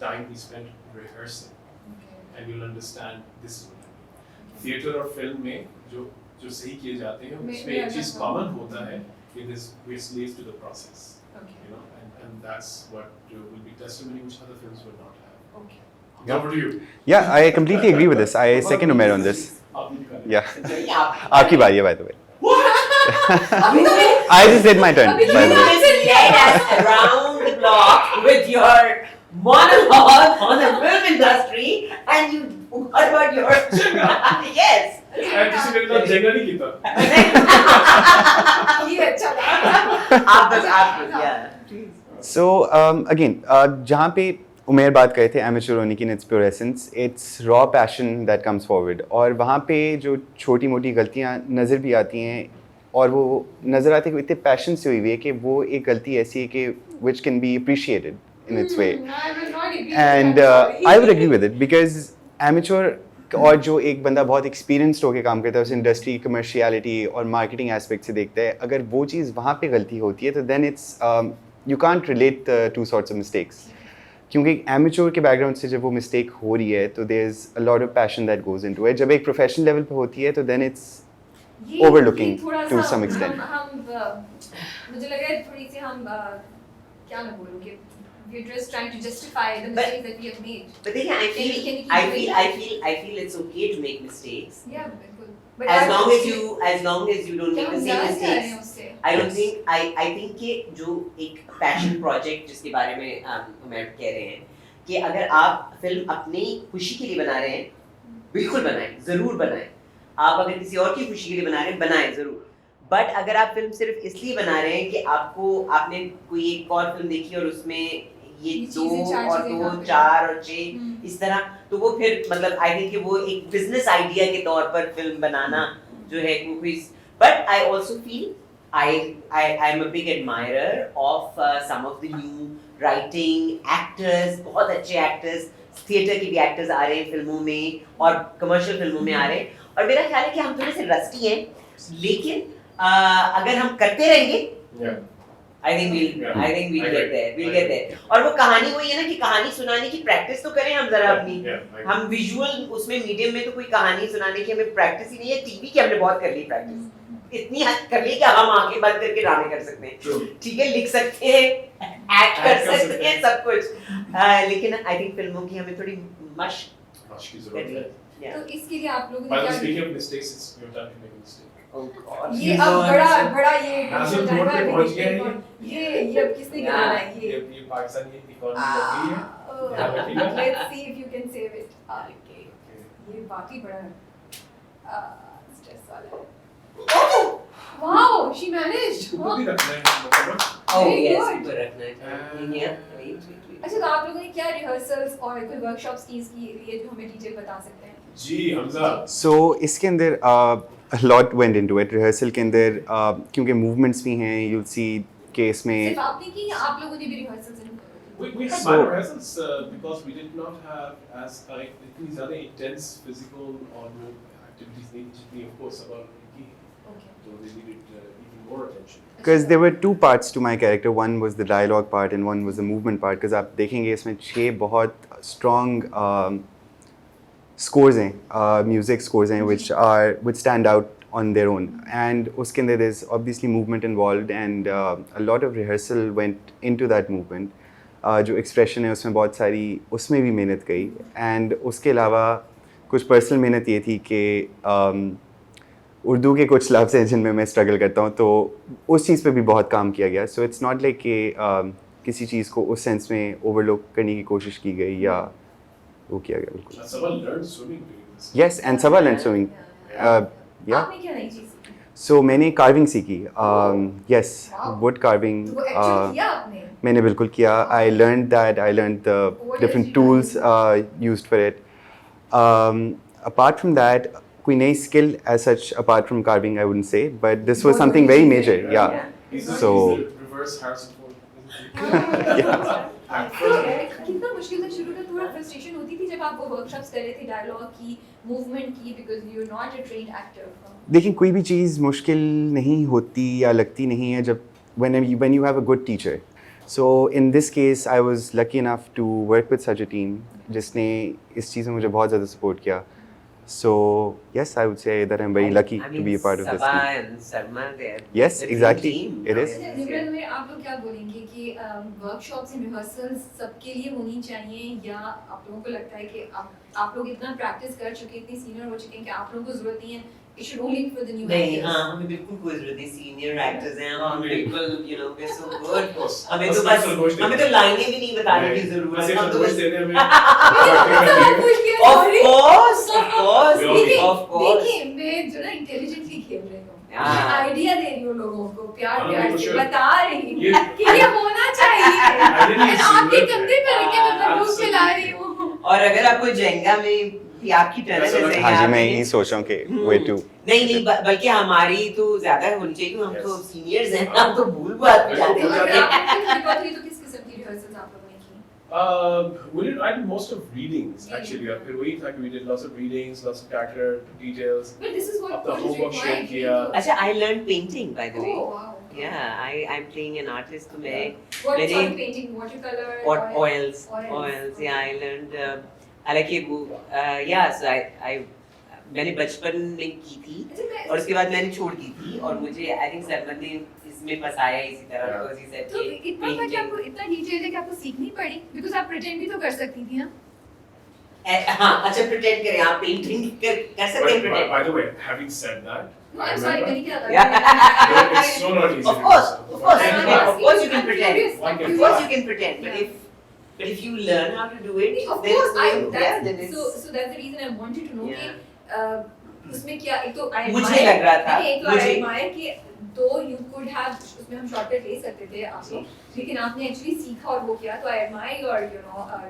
time he spent rehearsing, and you'll understand this is what I mean. Theater और film में जो सही किए जाते हैं, उसमें एक चीज common होता है, it is we're slaves to the process. You know, and that's what will be testimony which other films will not have. Okay. Yeah. Over to you. Yeah, I completely agree with this. I second Omair on this. Yeah. आपकी बारी है by the way. I just did my turn by the way. You led us around the block with your monologue on the film industry, and you what about your yes. किसी मेरे साथ झगड़ा नहीं किया. ये अच्छा लगा आप बस yeah. So again, जहाँ पे उमेर बात करे थे amateur होने की in its pure essence, it's raw passion that comes forward. और वहाँ पे जो छोटी मोटी गलतियाँ नज़र भी आती हैं और वो नज़र आती है कि इतने passion से हुई हुई है कि वो एक गलती ऐसी है कि which can be appreciated in its way. I will not agree And I would agree with it because amateur और जो एक बंदा बहुत एक्सपीरियंस्ड होकर काम करता है उस इंडस्ट्री कमर्शियलिटी और मार्केटिंग एस्पेक्ट से देखता है, अगर वो चीज़ वहाँ पे गलती होती है तो then it's you can't relate to sorts of mistakes, क्योंकि एमेच्योर के बैकग्राउंड से जब वो मिस्टेक हो रही है तो there is a lot of passion that goes into it. जब एक प्रोफेशनल लेवल पे होती है तो then it's overlooking to some extent. मुझे लग रहा है थोड़ी सी हम क्या मैं बोलूँ कि we're just trying to justify the mistakes that we have made. But then I Can you keep I doing feel it's okay to make mistakes. Yeah, बिल्कुल. But As I long would as say- you don't क्या make हम the same ज्यादा कह रहे हैं mistakes. उससे? I don't think I think कि जो एक पैशन प्रोजेक्ट जिसके बारे में उमर कह रहे हैं कि अगर आप फिल्म अपनी खुशी के लिए बना रहे हैं बिल्कुल बनाएं, जरूर बनाएं. आप अगर किसी और की खुशी के लिए बना रहे हैं बनाएं जरूर. बट अगर आप फिल्म सिर्फ इसलिए बना रहे हैं कि आपने कोई एक और फिल्म देखी और उसमें ये ये दो चीज़ें, चार और चीज़ें दो काफ़ी चार और छह इस तरह, तो वो फिर मतलब आई थिंक कि वो एक बिजनेस आइडिया के तौर पर फिल्म बनाना जो है वो कोई. But I also feel I am a big admirer of some of the new writing actors. बहुत अच्छे actors, थिएटर के भी actors आ रहे हैं फिल्मों में और कमर्शियल फिल्मों में आ रहे हैं. और मेरा ख्याल है कि हम थोड़े से रस्टी हैं, लेकिन अगर हम करते रहेंगे I think we'll get there. और वो कहानी वही है ना कि कहानी सुनाने की प्रैक्टिस तो करें हम जरा अपनी. हम विजुअल उसमें मीडियम में तो कोई कहानी सुनाने की हमें प्रैक्टिस ही नहीं है. टीवी की हमने बहुत कर ली प्रैक्टिस, इतनी हद कर ली कि हम आंखें बंद करके ड्रामे कर सकते हैं. ठीक है, लिख सकते हैं, एक्ट कर सकते हैं, सब कुछ. लेकिन आई थिंक फिल्मों की हमें थोड़ी मशक की जरूरत है. तो इसके लिए आप लोगों By ने the क्या speaking of mistakes, it's your time to make a mistake. ये अब बड़ा ये नाज़िम रोड पे पहुंच गया है. ये अब किसने गिराना है ये पाकिस्तानी इकोनॉमी लग गई है. Let's see if you can save it. ये बाकी बड़ा स्ट्रेस वाला है. Oh, wow, she managed. वो भी रखना है मतलब. Oh Very yes, good. वो रखना है. अच्छा, तो आप लोगों ने क्या रिहर्सल्स और कोई वर्कशॉप्स की इसके लिए जो हमें डिटेल बता सकते हैं? जी हमजा. So इसके अंदर a lot went into it. Rehearsal के अंदर क्योंकि movements भी हैं, you'll see कि इसमें सिर्फ आपने की या आप लोगों ने भी rehearsals We had So- minor rehearsals because we did not have as इतनी ज़्यादा intense physical और वो activities नहीं जितनी of course about की. Okay. So they needed even more attention. because there were two parts to my character. One was the dialogue part and one was the movement part. Because आप देखेंगे इसमें 6 बहुत strong scores हैं, music scores हैं which stand out on their own. And उसके अंदर there's obviously movement involved and a lot of rehearsal went into that movement. जो expression है उसमें बहुत सारी उसमें भी मेहनत गई. And उसके अलावा कुछ पर्सनल मेहनत ये थी कि उर्दू के कुछ लफ्ज़ हैं जिनमें मैं स्ट्रगल करता हूँ, तो उस चीज़ पे भी बहुत काम किया गया. सो इट्स नॉट लाइक कि किसी चीज़ को उस सेंस में ओवरलुक करने की कोशिश की गई या वो किया गया. बिल्कुल. Sabah learned swimming doing this. Yes, and Sabah learned swimming. Yeah. आपने क्या नई चीज़ सीखी? So मैंने carving सीखी. Yes, Wow. wood carving. तो वो एक्चुअली किया आपने? मैंने बिल्कुल किया. I learned that. I learned the What different did you tools used for it. Apart from that, कोई नई skill as such apart from carving, I wouldn't say, but this was something very major. Yeah. So. reverse Harrison Ford. कितना मुश्किल था शुरू में, थोड़ा frustration होती थी जब आप वो वर्कशॉप्स कर रहे थे डायलॉग की, मूवमेंट की, because you are not a trained actor. देखिए कोई भी चीज़ मुश्किल नहीं होती या लगती नहीं है जब when you have a good teacher. So in this case I was lucky enough to work with such a team जिसने इस चीज़ में मुझे बहुत ज़्यादा support किया. So yes, I would say that I'm very lucky to be a part of this Sabah team. and Salma, they're Yes, the dream exactly. team. It is. अच्छा, निम्रा में आप लोग क्या बोलेंगे कि वर्कशॉप्स एंड रिहर्सल्स सबके लिए होनी चाहिए, या आप लोगों को लगता है कि आप लोग इतना प्रैक्टिस कर चुके, इतनी सीनियर हो चुके हैं कि आप लोगों को जरूरत नहीं है, it should only for the new नहीं, एक्टर्स? हाँ, हमें बिल्कुल कोई जरूरत नहीं, सीनियर एक्टर्स हैं हम, बिल्कुल, you know, we're so good. course. हमें बस तो सिर्फ संगोष्ठी बस हमें तो लाइनें भी नहीं बताने की जरूरत है, हम तो बस of course, of course. देखिए मैं जो ना इंटेलिजेंटली खेल रही हूँ, हाँ। आइडिया दे रही हूँ लोगों को, प्यार हाँ, प्यार बिल्कुल से sure. बता रही हूँ ये- कि ये होना चाहिए, मैं आपके कंधे पे रख के मैं बंदूक Absolutely. चला रही हूँ. और अगर आपको जेंगा में भी आपकी टर्न है, जैसे हाँ जी, आपने- मैं यही सोच रहा हूँ कि way to. नहीं, बल्कि हमारी तो ज्यादा होनी चाहिए, क्योंकि हम तो Yes. सीनियर्स हैं, हम तो भूल बात भी जाते तो अगर हैं. आपको बात हुई तो किस किस्म की रिहर्सल्स आप लोगों ने की? I did most of readings actually. We did lots of readings, lots of character details. But this is what अब तो what is homework required share here किया. to- अच्छा, I learned painting by the way. Oh, wow. Yeah, I'm playing an artist, तो मैं What मैंने- sort of painting? Watercolor? oils. Yeah, I learned. हालांकि वो yeah, so I मैंने बचपन में की थी अच्छा, मैं- और उसके बाद मैंने छोड़ दी थी, और मुझे I think सरमन ने इसमें फंसाया इसी तरह, because he said तो कि इतना बट आपको इतना डिटेल है कि आपको सीखनी पड़ी, बिकॉज़ आप प्रिटेंड भी तो कर सकती थी ना. हाँ, अच्छा pretend करें, आप पेंटिंग कर सकते हैं pretend. By the way, having said that, No, I I'm sorry, remember- मैंने क्या कहा? No, it's so not easy. Of course, of course, I'm you can, of course you can I'm pretend. curious, One can Of course you can pretend, but if you learn how to do it, Of then course, then it's so that's the reason I wanted to know Yeah. कि उसमें क्या, एक तो I मुझे admire- लग रहा था, नहीं, एक तो I मुझे- admire कि तो you could have, उसमें हम शॉर्टकट ले सकते थे आप लोग, लेकिन आपने एक्चुअली सीखा और वो किया, तो I admire your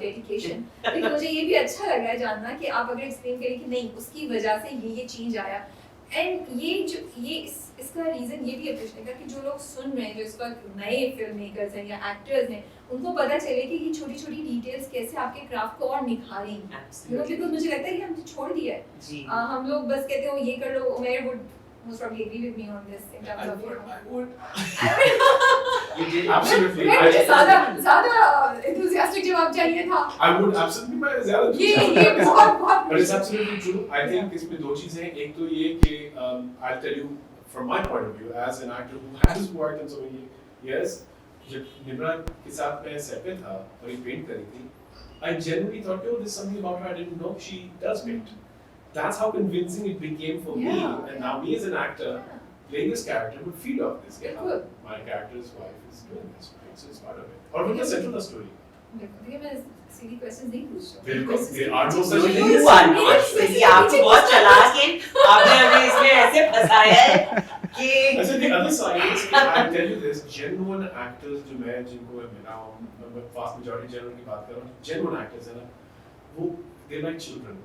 dedication. लेकिन मुझे ये भी अच्छा लग रहा है जानना कि आप अगर एक्सप्लेन करें कि नहीं, उसकी वजह से ये चेंज आया, एंड इसका रीजन ये भी है पूछने का कि जो लोग सुन रहे हैं, जो इस वक्त नए फिल्म मेकर्स हैं या एक्टर्स हैं, उनको पता चले कि ये छोटी छोटी डिटेल्स कैसे आपके क्राफ्ट को और निखारेंगी. Absolutely. बिकॉज मुझे लगता है कि हमने छोड़ दिया है. जी. हम लोग बस कहते हो ये कर लो. Omair would most probably agree with me on this in terms of I would. Absolutely. मुझे ज़्यादा enthusiastic जवाब चाहिए था. I would absolutely. मैं ज़्यादा ये बहुत But it's absolutely true. I think इसमें दो चीजें हैं. एक तो ये कि I'll tell you from my point of view as an actor who has worked in so many years. जब निम्रा के साथ मैं सेट पे था और ये पेंट करी थी, I genuinely thought, oh, there's something about her I didn't know. She does paint. That's how convincing it became for me. Yeah. And now me as an actor, playing this character would feed off this. Bilkul. My character's wife is doing this, right? So it's part of it. और वो central the story. देखिए मैं silly questions नहीं पूछ रहा हूँ. बिल्कुल, Questions there नहीं are no पूछ such रही हूँ. things. You are not silly. आप तो बहुत चालाक हैं. आपने हमें इसमें ऐसे फंसाया है कि I said the other side is, I tell you this, genuine actors जो मैं जिनको मैं मिला हूँ, मैं vast majority genuine की बात कर रहा हूँ, genuine actors है ना, वो they're like children.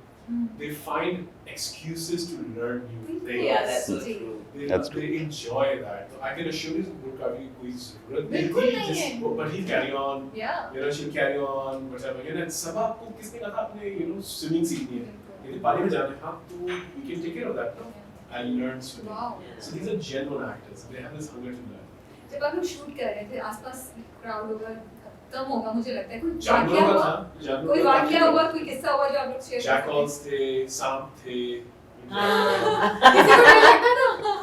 They find excuses to learn new things. Yeah, that's so ji. true. They enjoy that. So I can assure you, Bucha की कोई ज़रूरत नहीं बिल्कुल थी, नहीं है. just but he'll carry on. Yeah. You know, she'll carry on, whatever. You know, and सब आपको किसने कहा आपने swimming सीखनी है? यदि पानी में जाना है, हाँ, तो we can take care of that, no? I learned swimming. Wow. So these are genuine actors. They have this hunger to learn. जब आप लोग शूट कर रहे थे, आसपास क्राउड होगा, कम होगा मुझे लगता है. कोई जानवरों वाकया का हुआ? था, जानवरों कोई का था वाकया कि हुआ, कोई किस्सा हुआ जो आप लोग शेयर कर सकते हैं? jackals थे, सांप थे. किसी को नहीं लगता था?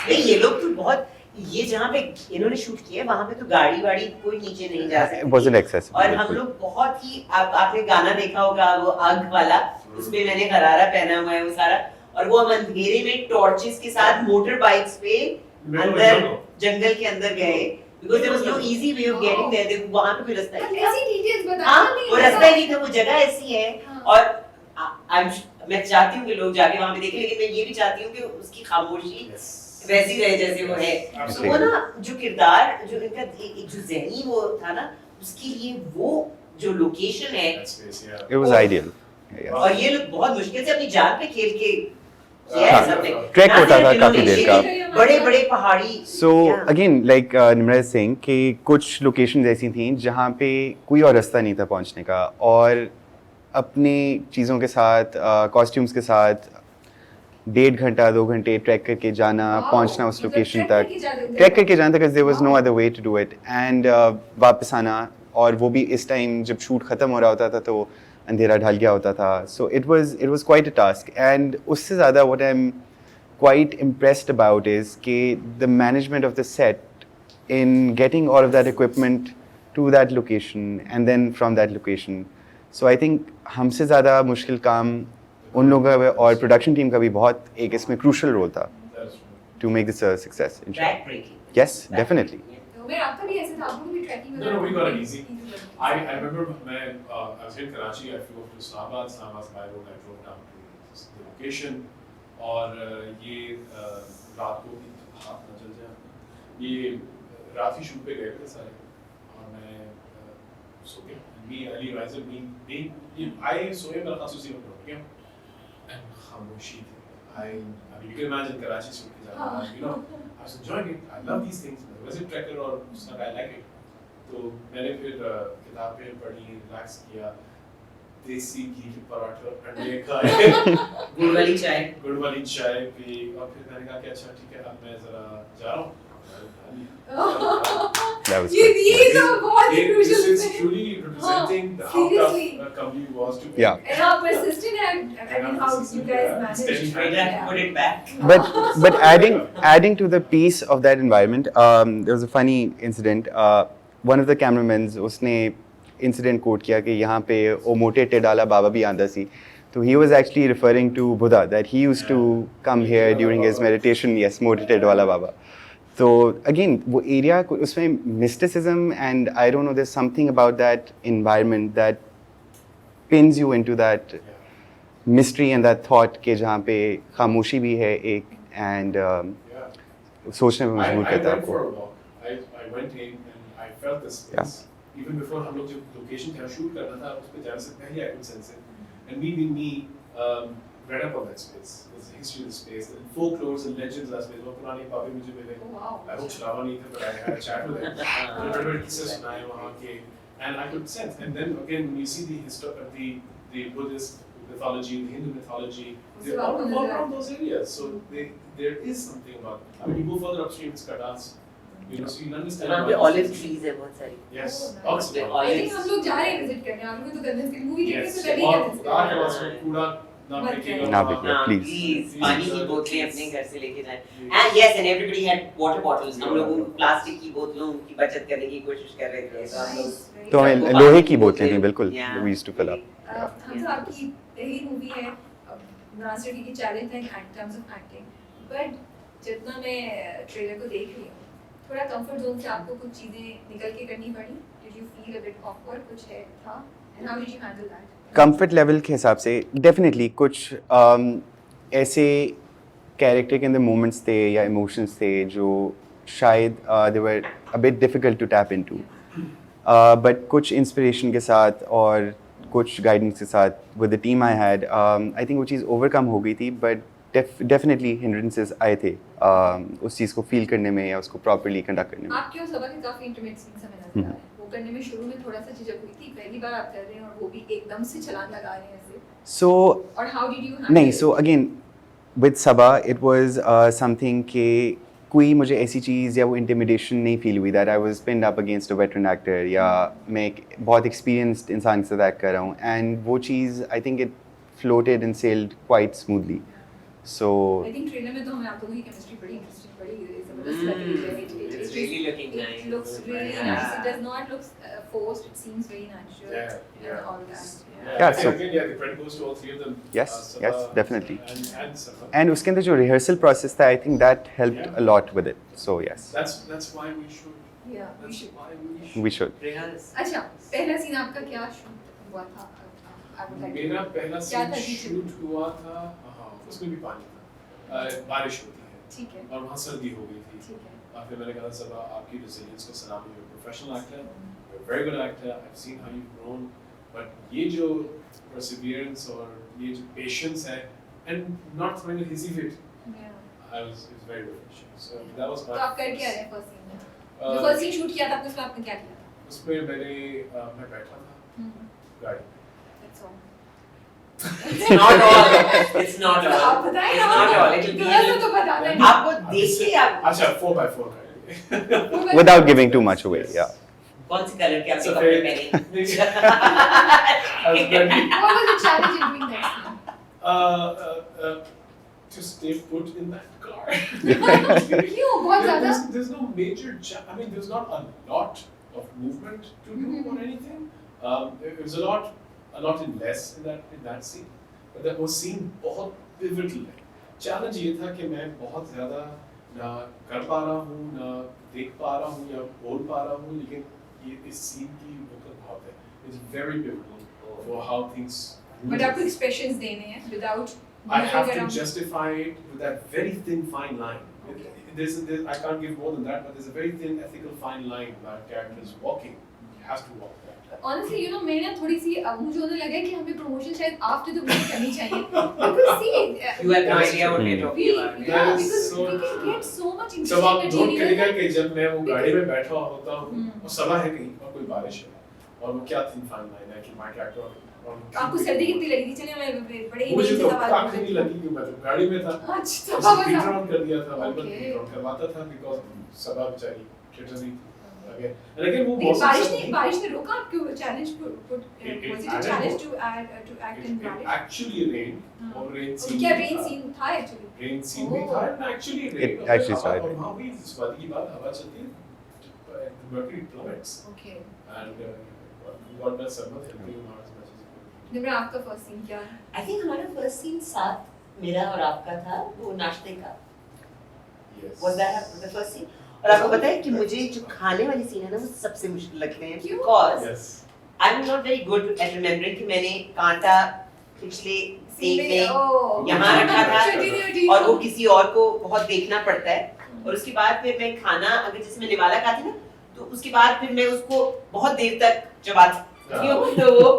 नहीं, ये लोग तो बहुत, ये जहाँ पे इन्होंने शूट किया है, वहाँ पे तो गाड़ी वाड़ी कोई नीचे नहीं जा सकती. It wasn't accessible. और हम लोग बहुत ही, आपने गाना देखा होगा वो आग वाला, उसमें मैंने गरारा पहना हुआ है वो सारा, और वो हम अंधेरे में टॉर्चेस के साथ मोटर बाइक्स पे अंदर जंगल के अंदर गए, because there was no easy way of getting there. देखो वहाँ पे कोई रास्ता नहीं था. ऐसी डिटेल्स बता. हाँ, वो रास्ता ही नहीं था, वो जगह ऐसी है. हाँ. और मैं चाहती हूँ कि लोग जाके वहाँ पे देखें, लेकिन मैं ये भी चाहती हूँ कि उसकी खामोशी वैसी रहे जैसे वो है. Absolutely. वो ना जो किरदार, जो इनका एक जो ज़हनी वो था ना, उसके लिए वो जो लोकेशन है, That space, yeah. It was Oh. ideal. Yeah. और ये लोग बहुत मुश्किल से अपनी जान पे खेल के Yes, हमने ट्रैक होता था काफी देर का। बड़े बड़े पहाड़ी। So again, like Nimra is saying कि कुछ लोकेशंस ऐसी थी जहाँ पे कोई और रास्ता नहीं था पहुँचने का, और अपनी चीज़ों के साथ, कॉस्ट्यूम्स के साथ 1.5 घंटा 2 घंटे ट्रैक करके जाना, पहुँचना उस लोकेशन तक, ट्रैक करके जाना, because there was no other way to do it, and वापस आना, और वो भी इस टाइम जब शूट ख़त्म हो रहा होता था तो अंधेरा ढल गया होता था. So it was quite a task, and उससे ज़्यादा what I am quite impressed about is the management of the set in getting all of that equipment to that location and then from that location. So I think हमसे ज़्यादा मुश्किल काम उन लोगों का और production team का भी बहुत एक इसमें crucial role था to make this a success. Track breaking. Yes, definitely. उमेर आपका भी ऐसे था, आपको भी trekking No, we got it easy. I remember when I was in Karachi, I flew up to Islamabad by road, I drove down to the location. और ये रात को भी हाथ ना चल जाए, ये रात ही शूट पे गए थे सारे, और मैं सो गया, मी अली राइजर मी ये आई सोए मेरा खास उसी वक्त हो गया, एंड खामोशी थी. I mean you can imagine Karachi shoot के जाना, you know, I was enjoying it, I love these things, was it trekker or not, I like it. तो मैंने फिर किताबें पढ़ी, रिलैक्स किया, देसी घी के पराठे और अंडे खाए, गुड़ वाली चाय पी, और फिर मैंने कहा कि अच्छा ठीक है, अब मैं जरा जा रहा हूँ. That was ये good. ये तो बहुत ही This crucial is thing. truly representing how Seriously. tough Kamli was to Yeah. And how persistent and I mean how you guys managed. Steady. Put it back. But adding to the peace of that environment, there was a funny incident. One of the cameramen उसने incident coat किया कि यहाँ पे ओ मोटे टेडाला बाबा भी आंदा सी, तो he was actually referring to Buddha, that he used to come here during his meditation. Yes, मोटे टेडाला बाबा. तो अगेन वो एरिया उसमें mysticism and I don't know, there something about that environment that pins you into that mystery and that thought के जहाँ पे खामोशी भी है एक, एंड सोचने पे मजबूर करता है आपको. I went in and I felt this space. Even before हम लोग जब लोकेशन का शूट करना था, उस पे जाने से पहले I could sense it. And me read up on that space, the history of the space, the folklores and legends of that space. वो पुरानी बातें मुझे मिले. I hope चलावा नहीं था, but I had a chat with them. बड़े-बड़े किस्से सुनाए वहाँ के, and I could sense. And then again, when you see the Buddhist mythology, the Hindu mythology, they're all around those areas. So there is something about. I mean, you go further upstream, it's Kadas. You know, so you understand. वहाँ पे olive trees है बहुत सारी. Yes, lots of I think हम लोग जा रहे हैं विजिट करने, आप लोग तो कन्विंस की मूवी देखने से पहले और कन्विंस खुदा के वास्ते कूड़ा ना फेंकिएगा. ना फेंकिएगा, please. प्लीज पानी की बोतलें अपने घर से लेके जाएं. And yes, and everybody had water bottles. हम लोग प्लास्टिक की बोतलों की बचत करने की कोशिश कर रहे थे, तो हम लोग तो हमें लोहे की बोतलें थी बिल्कुल, we used to fill up. Hamza आपकी पहली मूवी है, नासिर की चैलेंज है in terms of acting, but जितना मैं ट्रेलर को देख रही हूँ, थोड़ा कंफर्ट जोन से आपको कुछ चीजें निकल के करनी पड़ी? Did you feel a bit awkward? कुछ है था? And how did you handle that? Comfort level के हिसाब से डेफिनेटली कुछ ऐसे कैरेक्टर के अंदर मोमेंट्स थे या इमोशंस थे जो शायद they were a bit difficult to tap into, but कुछ इंस्पिरेशन के साथ और कुछ गाइडेंस के साथ with the team I had, I think वो चीज़ ओवरकम हो गई थी. बट डेफिनेटली हिंड्रेंसेस आए थे उस चीज़ को फील करने में या उसको प्रॉपर्ली कंडक्ट करने में. आपके उस सभा के काफी इंटीमेट सीन्स हमें नजर आ रहे हैं, वो करने में शुरू में थोड़ा सा झिझक हुई थी, पहली बार आप कर रहे हैं और वो भी एकदम से छलांग लगा रहे हैं ऐसे, सो और हाउ डिड यू हैंडल? नहीं, so again with Saba it was something कि कोई मुझे ऐसी चीज़ या वो इंटिमिडेशन नहीं फील हुई that I was pinned up against a veteran actor, या मैं एक बहुत एक्सपीरियंस्ड इंसान के साथ एक्ट कर रहा हूँ, एंड वो चीज़ I think it floated and sailed quite smoothly. So I think trailer में तो हमें आप लोगों की केमिस्ट्री बड़ी इंटरेस्टिंग, बड़ी जबरदस्त लग रही है. It's really looking nice. It looks really nice. It does not look forced. It seems very natural. Yeah. And all that. Yeah, so- again, the credit goes to all three of them. Yes, yes, definitely. And Sabha. and उसके अंदर जो rehearsal process था, I think that helped a lot with it. So yes, That's why we should. Yeah, we That's should. why we should. We should. rehearse. अच्छा, पहला scene आपका क्या shoot हुआ था? I would like to मेरा know. पहला क्या scene था detail? शूट हुआ था, हाँ, उसमें भी पानी था, बारिश होती है ठीक है. और वहाँ सर्दी हो गई थी. ठीक है. और फिर मैंने कहा सबा आपकी रेजिलियंस को सलाम, you professional actor, you very good actor, I have seen how you grown, but ये जो परसिवियरेंस और ये जो पेशेंस है and not throwing a hissy fit. Yeah. It was very different. So that was my. तो आप कर क्या रहे हैं फर्स्ट सीन में? Uh, जो फर्स्ट सीन शूट किया था उसमें आपने क्या किया था? उसमें मैं बैठा था गाड़ी में. That's all. It's not all. It's not all. आप बताएं It's ना. not all. It will थोड़ा सा be. तो बता दें. आपको देखिए आप. अच्छा 4x4 गाड़ी. Without giving too much away, Yes. yeah. कौन सी कलर के आपने It's a कपड़े fake- पहने? I was ready. What was the challenge in doing that scene? To stay put in that car. क्यों बहुत ज़्यादा? There's no major. I mean, there's not a lot of movement to do or anything. It was a lot in less in that scene. But that was scene बहुत pivotal है. Challenge ये था कि मैं बहुत ज़्यादा ना कर पा रहा हूँ, ना देख पा रहा हूँ या बोल पा रहा हूँ, लेकिन ये इस scene की मतलब बात है. It's very pivotal for how things. But आपको expressions देने हैं without. I have moving to around. justify it with that very thin fine line. Okay. I can't give more than that, but there's a very thin ethical fine line that character is walking. He has to walk that. Honestly, you know, मैंने ना थोड़ी सी मुझे होने लगा कि हमें promotion शायद after the movie करनी चाहिए. Because see, You have no idea what we're talking about. yeah, That is because so we can true. get so much जब आप interesting नोट करेगा material. कि जब मैं वो गाड़ी में बैठा होता हूँ और सभा है कहीं और कोई बारिश है और वो क्या thin fine line है कि my character आपको सर्दी कितनी लगी थी? चलिए मैं बड़े ही मुझे नहीं तो सवाल काफी नहीं लगी क्योंकि मैं तो गाड़ी में था. अच्छा उसने बाबा beat साहब. around कर दिया था, वाइपर Okay. beat around करवाता था because सभा बेचारी थिएटर नहीं थी. Okay. And again वो लेकिन मौसम बारिश ने रोका आपको challenge It was it a added challenge more. to act in It बारिश? actually rained और rain scene क्या भी रेन था. सीन था एक्चुअली? Rain scene भी था and actually rained. It actually और started. वहाँ भी इस वादी की बात हवा चलती है. The mercury plummets okay. and God bless Sarmat helping him out as much as he could. Nimra आपका फर्स्ट सीन क्या है? I think हमारा first scene साथ मेरा और आपका था वो नाश्ते का. Yes. Was that the first scene? और आपको पता है कि मुझे जो खाने वाली सीन है ना वो सबसे मुश्किल लगते हैं क्यों? because Yes. I'm not very good at remembering कि मैंने कांटा पिछले सीन में यहाँ रखा था और वो किसी और को बहुत देखना पड़ता है और उसके बाद फिर मैं खाना अगर जैसे मैं निवाला खाती ना तो उसके बाद फिर मैं उसको बहुत देर तक चबाती हूँ तो वो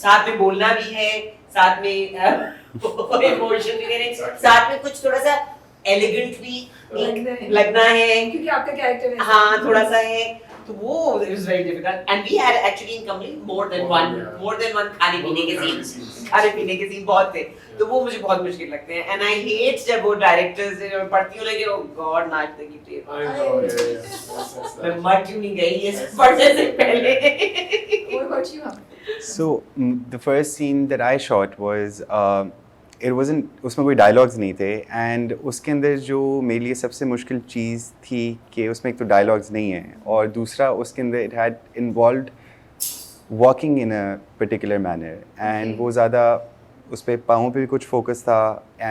साथ में बोलना भी है साथ में इमोशन भी है साथ में कुछ थोड़ा सा एलिगेंट भी लगना है क्योंकि आपका कैरेक्टर है. हाँ थोड़ा सा है तो वो it was very difficult and we had actually in Kamli more than one खाने पीने के सीन खाने पीने के सीन बहुत थे तो वो मुझे बहुत मुश्किल लगते हैं and I hate जब वो डायरेक्टर्स से जब पढ़ती हूँ ना कि oh God नाचते की टेप I know, yeah. मैं मर क्यों नहीं गई ये सब पढ़ने से पहले What about you? So the first scene that I shot was it wasn't उसमें कोई dialogues नहीं थे and उसके अंदर जो मेरे लिए सबसे मुश्किल चीज़ थी कि उसमें एक तो dialogues नहीं है और दूसरा उसके अंदर it had involved walking in a particular manner and वो ज़्यादा उस पे पाँव पे भी कुछ focus था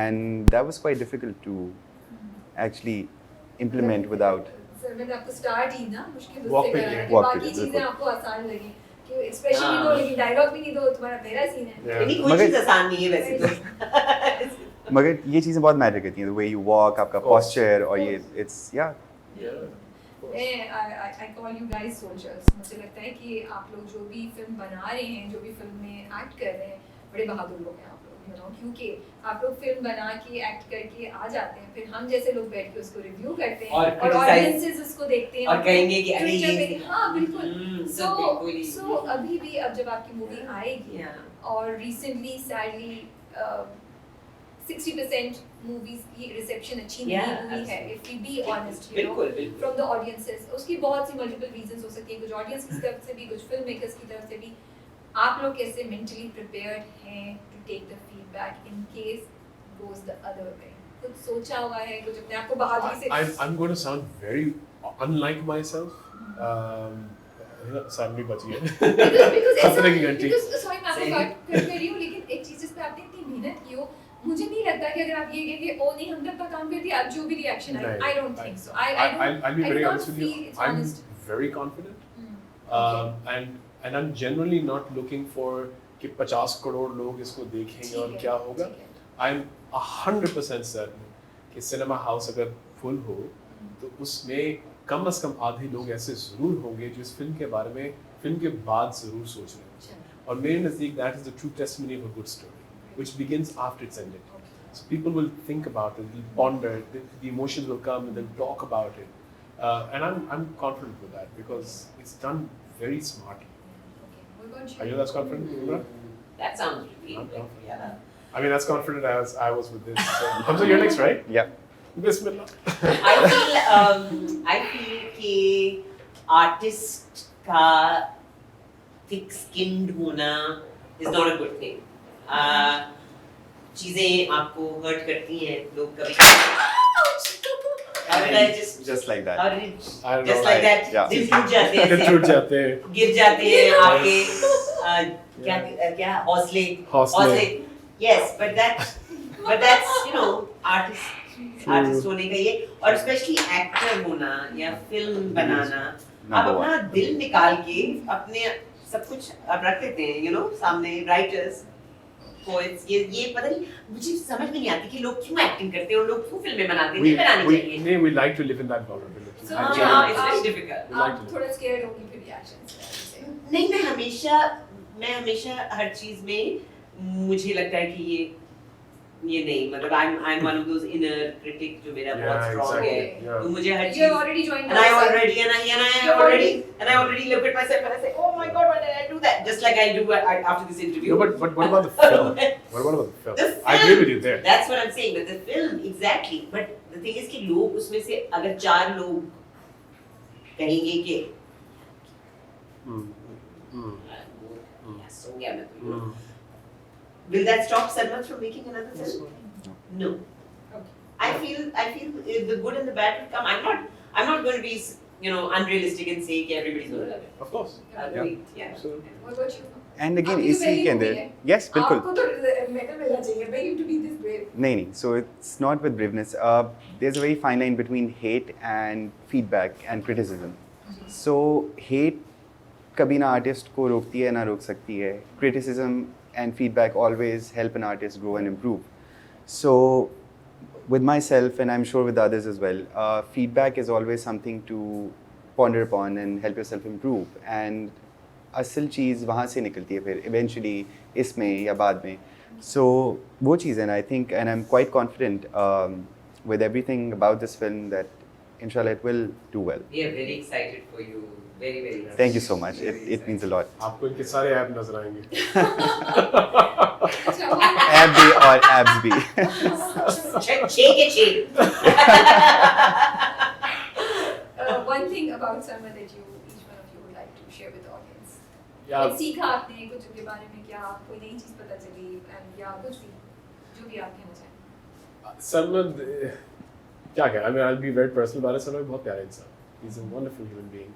and that was quite difficult to actually implement without sir मैंने आपको स्टार्ट ही ना मुश्किल Walk उससे पे करा है किया, कि walk पे बाकी किया, चीजें बिल्कुल। आपको आसान लगी कि एक्सप्रेशन भी दो लेकिन डायलॉग भी नहीं दो तुम्हारा पहला सीन है. Yeah. नहीं कोई चीज़ आसान नहीं है वैसे तो मगर ये चीज़ें बहुत मैटर करती हैं the way you walk आपका posture और ये it's yeah Yeah. I call you guys soldiers. मुझे लगता है कि आप लोग जो भी फिल्म बना रहे हैं जो भी फिल्म में एक्ट कर रहे हैं बड़े बहादुर लोग हैं आप लोग you know क्योंकि आप लोग फिल्म बना के एक्ट करके आ जाते हैं फिर हम जैसे लोग बैठ के उसको रिव्यू करते हैं और और criticize- ऑडियंसेस उसको देखते हैं और कहेंगे कि अरे Twitter ये पे हाँ बिल्कुल सब बिल्कुल ही- so अभी भी अब जब आपकी मूवी आएगी Yeah. और रिसेंटली सैडली 60% मूवीज की रिसेप्शन अच्छी नहीं Yeah, हुई है absolutely. If we be honest बिल्कुल बिल्कुल फ्रॉम द ऑडियंसेस उसकी बहुत सी मल्टीपल रीजंस हो सकती है कुछ ऑडियंस की तरफ से भी कुछ फिल्म मेकर्स की तरफ से भी आप लोग कैसे मेंटली प्रिपेयर्ड हैं to take the feedback in case goes the other way कुछ सोचा हुआ है कुछ अपने आप को बहादुरी से I'm going to sound very unlike myself. सामने बची है. because खतरे की घंटी. because sorry मैं आपको कट कर रही हूँ लेकिन एक चीज जिस पे आपने इतनी मेहनत की हो मुझे नहीं लगता कि अगर आप ये कहेंगे ओ नहीं हमने अपना काम कर दिया अब जो भी रिएक्शन आए I don't think so I'll be very honest with you. it's I'm honest. very confident. Okay. And I'm generally not looking for कि 50 करोड़ लोग इसको देखेंगे और क्या होगा. I'm 100% certain कि सिनेमा हाउस अगर फुल हो तो उसमें कम से कम आधे लोग ऐसे जरूर होंगे जो इस फिल्म के बारे में फिल्म के बाद जरूर सोच रहे हैं और मेरे नज़दीक that is the true testimony of a good story. which begins after it's ended. So people will think about it, they'll ponder, the emotions will come and they'll talk about it. And I'm confident with that because it's done very smartly. What about Are you as confident, Nimra? That sounds really I'm good. confident. Yeah. I mean, as confident as I was with this. Hamza, you're next, right? Yeah. Bismillah. I feel कि artist का thick skinned होना is not a good thing. चीजें आपको hurt करती हैं, लोग कभी How did I Just like that. How did it, I don't just know. like that? Yeah. दिल टूट जाते हैं दिल ऐसे, टूट जाते हैं। गिर जाते हैं आपके क्या हौसले yes but that's you know artist होने का ये और especially actor होना या film बनाना आप Number अपना one. दिल निकाल के अपने सब कुछ आप रख देते हैं you know सामने writers poets ये पता नहीं मुझे समझ में नहीं आती कि लोग क्यों एक्टिंग करते हैं और लोग क्यों फिल्में बनाते हैं नहीं बनानी चाहिए we like to live in that vulnerability. So, it's very difficult आप थोड़ा scared होंगी फिर reactions से, नहीं मैं हमेशा हर चीज में मुझे लगता है कि ये नहीं मतलब I'm one of those inner critic जो मेरा बहुत strong है Yeah. तो मुझे हर You चीज have already joined and I the already look at myself and I say oh my god why did I do that just like I do after this interview No, but what about the film? What about the film? I agree with you there. that's what I'm saying but the film exactly but the thing is कि लोग उसमें से अगर 4 लोग कहेंगे कि yes हो गया मैं तो will that stop Sarmat from making another film? No. Okay. I feel the good and the bad will come. I'm not going to be unrealistic and say that everybody's going to love it. Of course. Yeah. Absolutely. What about you? And again, आपकी तो इसी पहली के movie अंदर है। yes बिल्कुल आपको तो medal मिलना चाहिए for you to be this brave. नहीं so it's not with braveness there's a very fine line between hate and feedback and criticism so hate कभी ना artist को रोकती है ना रोक सकती है criticism and feedback always help an artist grow and improve so with myself and I'm sure with others as well feedback is always something to ponder upon and help yourself improve and असल चीज़ वहाँ से निकलती है फिर eventually इसमें या बाद में so वो चीज़ है I think and I'm quite confident with everything about this film that inshallah it will do well. We are very excited for you. Very very. Thank you so much. It means a lot. आपको इनके सारे app नजर आएंगे। Ab भी और abs भी. Shake it. One thing about Sarma that each one of you would like to share with the audience. Yeah. सीखा आपने कुछ के बारे में क्या कोई नई चीज पता चली and या कुछ भी जो भी आप कहना चाहें. Salman, क्या कहें? I mean, I'll be very personal about it. Salman बहुत प्यारा इंसान. He's a wonderful human being.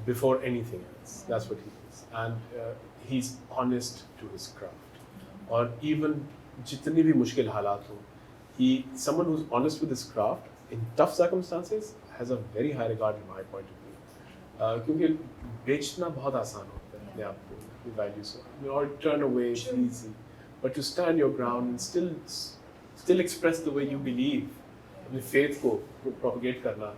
Before anything else, that's what he is, and he's honest to his craft. और even जितनी भी मुश्किल हालात हो, someone who's honest with his craft in tough circumstances has a very high regard in my point of view. क्योंकि बेचना बहुत आसान होता है अपने आप को, अपनी values को, or turn away is easy, but to stand your ground and still express the way you believe, अपनी faith को propagate करना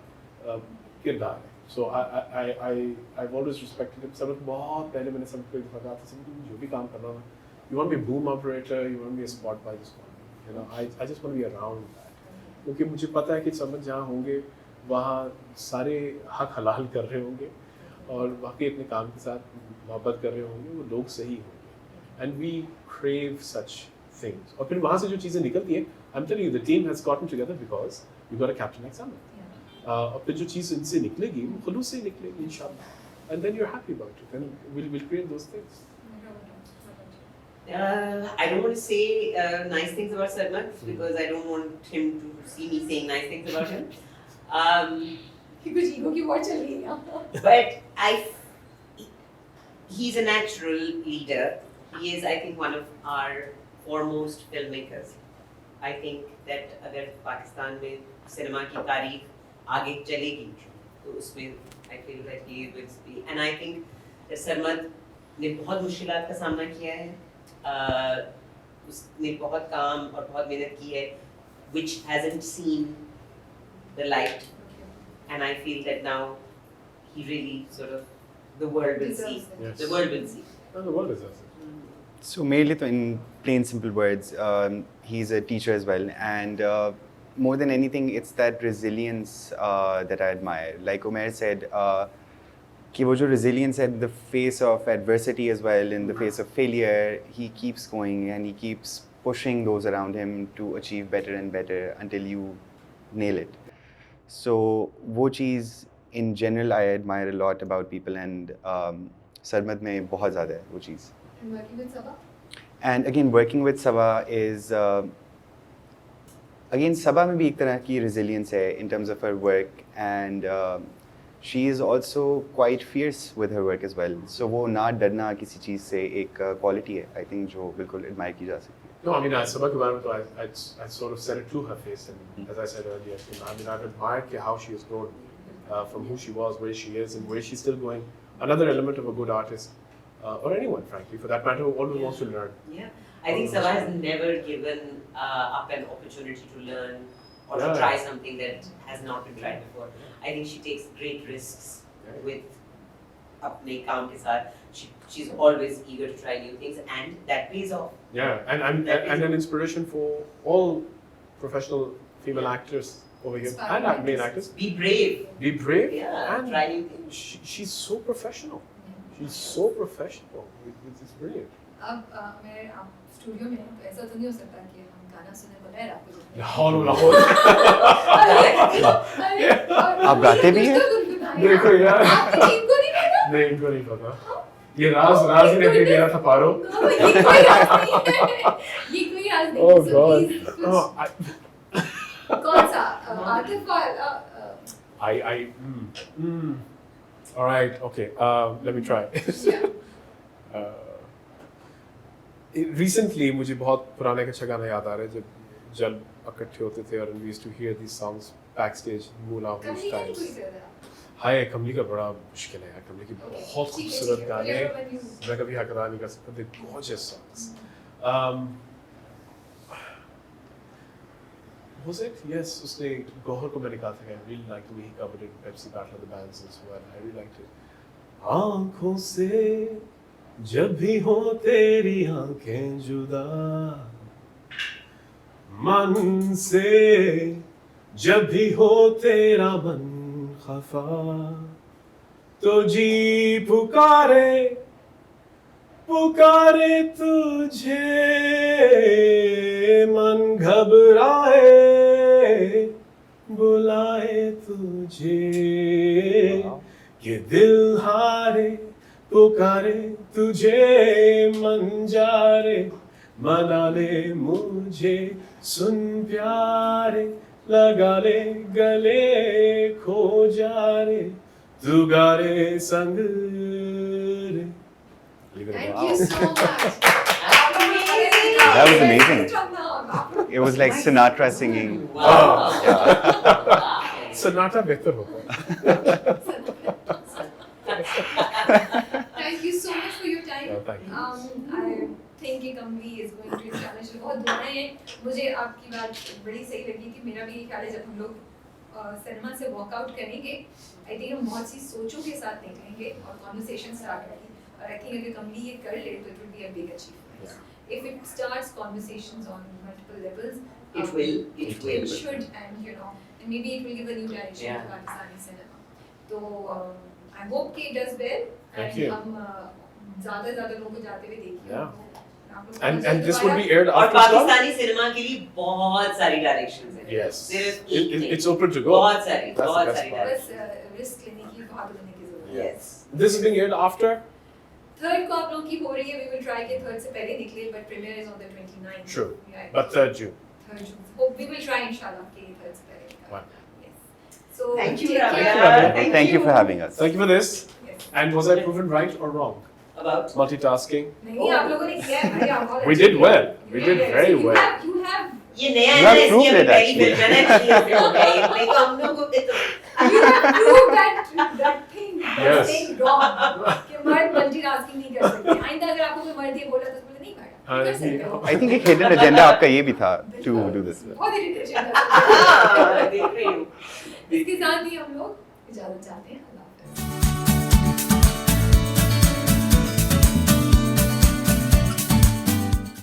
किरदार है. So I've always respected him. सब बहुत पहले मैंने सबको एक बार कहा था तुम जो भी काम करना हो, you want to be a boom operator, you want to be a spot by this one, I just want to be around that. क्योंकि मुझे पता है कि समझ जहाँ होंगे वहाँ सारे हक हलाल कर रहे होंगे और बाकी अपने काम के साथ मोहब्बत कर रहे होंगे वो लोग सही होंगे. And we crave such things. और फिर वहाँ से जो चीज़ें निकलती हैं, I'm telling you the team has gotten together because you got a captain like Samad. और फिर जो चीज़ इनसे निकलेगी वो खुलूस से निकलेगी इंशाल्लाह. And then you're happy about it. Then we'll create those things. I don't want to say nice things about Sarmat because I don't want him to see me saying nice things about him. कुछ ego की बात चल रही है यहाँ. But he's a natural leader. He is, I think, one of our foremost filmmakers. I think that अगर पाकिस्तान में cinema की तारीख आगे चलेगी तो उसमें I feel that he will be. And I think that Sarmat ने बहुत मुश्किलात का सामना किया है. उसने बहुत काम और बहुत मेहनत की है, which hasn't seen the light. And I feel that now he really sort of the world will see. Yes. The world will see. And the world is us. So मेरे लिए तो इन plain simple words, he's a teacher as well, and more than anything, it's that resilience that I admire. Like Omair said, कि वो जो resilience at the face of adversity as well, in the face of failure, he keeps going and he keeps pushing those around him to achieve better and better until you nail it. So वो चीज़ in general I admire a lot about people, and Sarmad में बहुत ज़्यादा है वो चीज़. And working with Sabah? And again, working with Sabah is again Sabah में भी एक तरह की resilience है in terms of her work, and she is also quite fierce with her work as well. So वो ना डरना किसी चीज़ से एक quality है, I think, जो बिल्कुल admire की जा सकती है. No, I mean, Sabah ke bare mein to I sort of said it to her face, and as I said earlier, I mean, I've admired how she has grown from who she was, where she is, and where she's still going. Another element of a good artist, or anyone, frankly, for that matter, who always wants to learn. Yeah, I think Sabah has never given up an opportunity to learn or to Yeah. try something that has not been tried before. I think she takes great risks with अपने काम के साथ. She's always eager to try new things, and that pays off. Yeah, and an inspiration for all professional female actors over here, Inspiring and main actors. Be brave. Be brave, Yeah, and try new things. she's so professional. She's so professional. It's brilliant. अब मैं आप studio में हैं, तो ऐसा तो नहीं हो सकता कि हम गाना सुने बगैर आपको जो लाहौल आप गाते भी हैं? देखो यार, इनको नहीं पता? नहीं इनको नहीं पता. ये राज ने भी दिया था पारो. ये कोई राज नहीं है. ये कोई राज नहीं. Oh So God. please, कुछ- Oh, कौन सा आतिफ वाला all right, okay. Let me try. yeah. Recently, मुझे बहुत पुराने का गाना याद आ रहा है जब इकट्ठे होते थे और we used to hear these songs backstage Moulin Rouge कभी नहीं times. कोई तरह. हाय कमली का बड़ा मुश्किल है यार. कमली की Okay, बहुत ठीक है, खूबसूरत ठीक है. गाने Whatever when you- मैं कभी हकदार नहीं कर सकता. They're gorgeous songs. Was it? Yes, उसने गौहर को मैंने कहा था कि I really liked the way he covered it. Pepsi Battle of the Bands as well. I really liked it. आँखों से जब भी हो तेरी आँखें जुदा, मन से जब भी हो तेरा मन खफा, तो जी पुकारे पुकारे तुझे, मन घबराए बुलाए तुझे, कि दिल हारे पुकारे तुझे, मन जा रे मना ले मुझे, सुन प्यारे लगा ले गले, खो जा रे तू गा रे संग रे. Thank you so much. That was amazing. It was like Sinatra singing. Wow. सन्नाटा बेहतर होता है. Thank you so much for your time. Yeah, thank you. I think कि Kamli is going to establish बहुत दुआएं हैं. मुझे आपकी बात बड़ी सही लगी कि मेरा भी ये ख्याल है जब हम लोग सिनेमा से वॉकआउट करेंगे, I think हम बहुत सी सोचों के साथ निकलेंगे और कॉन्वर्सेशन स्टार्ट होगी. और I think अगर Kamli ये कर ले तो it will be a big achievement. If it starts conversations on multiple levels, It will. it should, and and maybe it will give a new direction Yeah. to Pakistani cinema. So I hope कि it does well, Thank and you. हम ज़्यादा लोगों को जाते हुए देखिए. Yeah. आप लोग And बहुत this would be दोबारा- aired और after Islam? पाकिस्तानी सिनेमा के लिए बहुत सारी डायरेक्शंस हैं. Yes. सिर्फ एक नहीं. It's open to go. बहुत सारी That's the बहुत best सारी part. डायरेक्शंस. बस रिस्क लेने की बहादुर होने की जरूरत है. Yes. This is being aired after? Third को आप लोगों की हो रही है. We will try कि थर्ड से पहले निकले, but premiere is on the 29th. Sure. Right. But 3rd June. Third June. Hope we will try inshallah कि थर्ड से पहले निकले. Wow. Yes. So Thank you, take Rabia. care. Rabia. Thank you for having us. Thank you for this. Yes. And was I proven right or wrong? About Multitasking? नहीं आप लोगों ने किया है भाई. आप बहुत We अच्छे did हैं. well. We You did did very So well. You have ये नया You है have ना, इसकी proved अभी it, पहली actually. फिल्म है ना, इसलिए फिल्म है ये. नहीं तो हम लोगों को तो proved that thing Yes. that's saying wrong. कि मर्द multitasking नहीं कर सकते. आइंदा अगर आपको कोई मर्द ये बोला तो बोले नहीं कर सकते हो. I think एक hidden agenda आपका ये भी था to do this. बहुत irritation हाँ, देख रही हूँ. इसके साथ ही हम लोग इजाजत चाहते हैं. अल्लाह हाफ़िज़.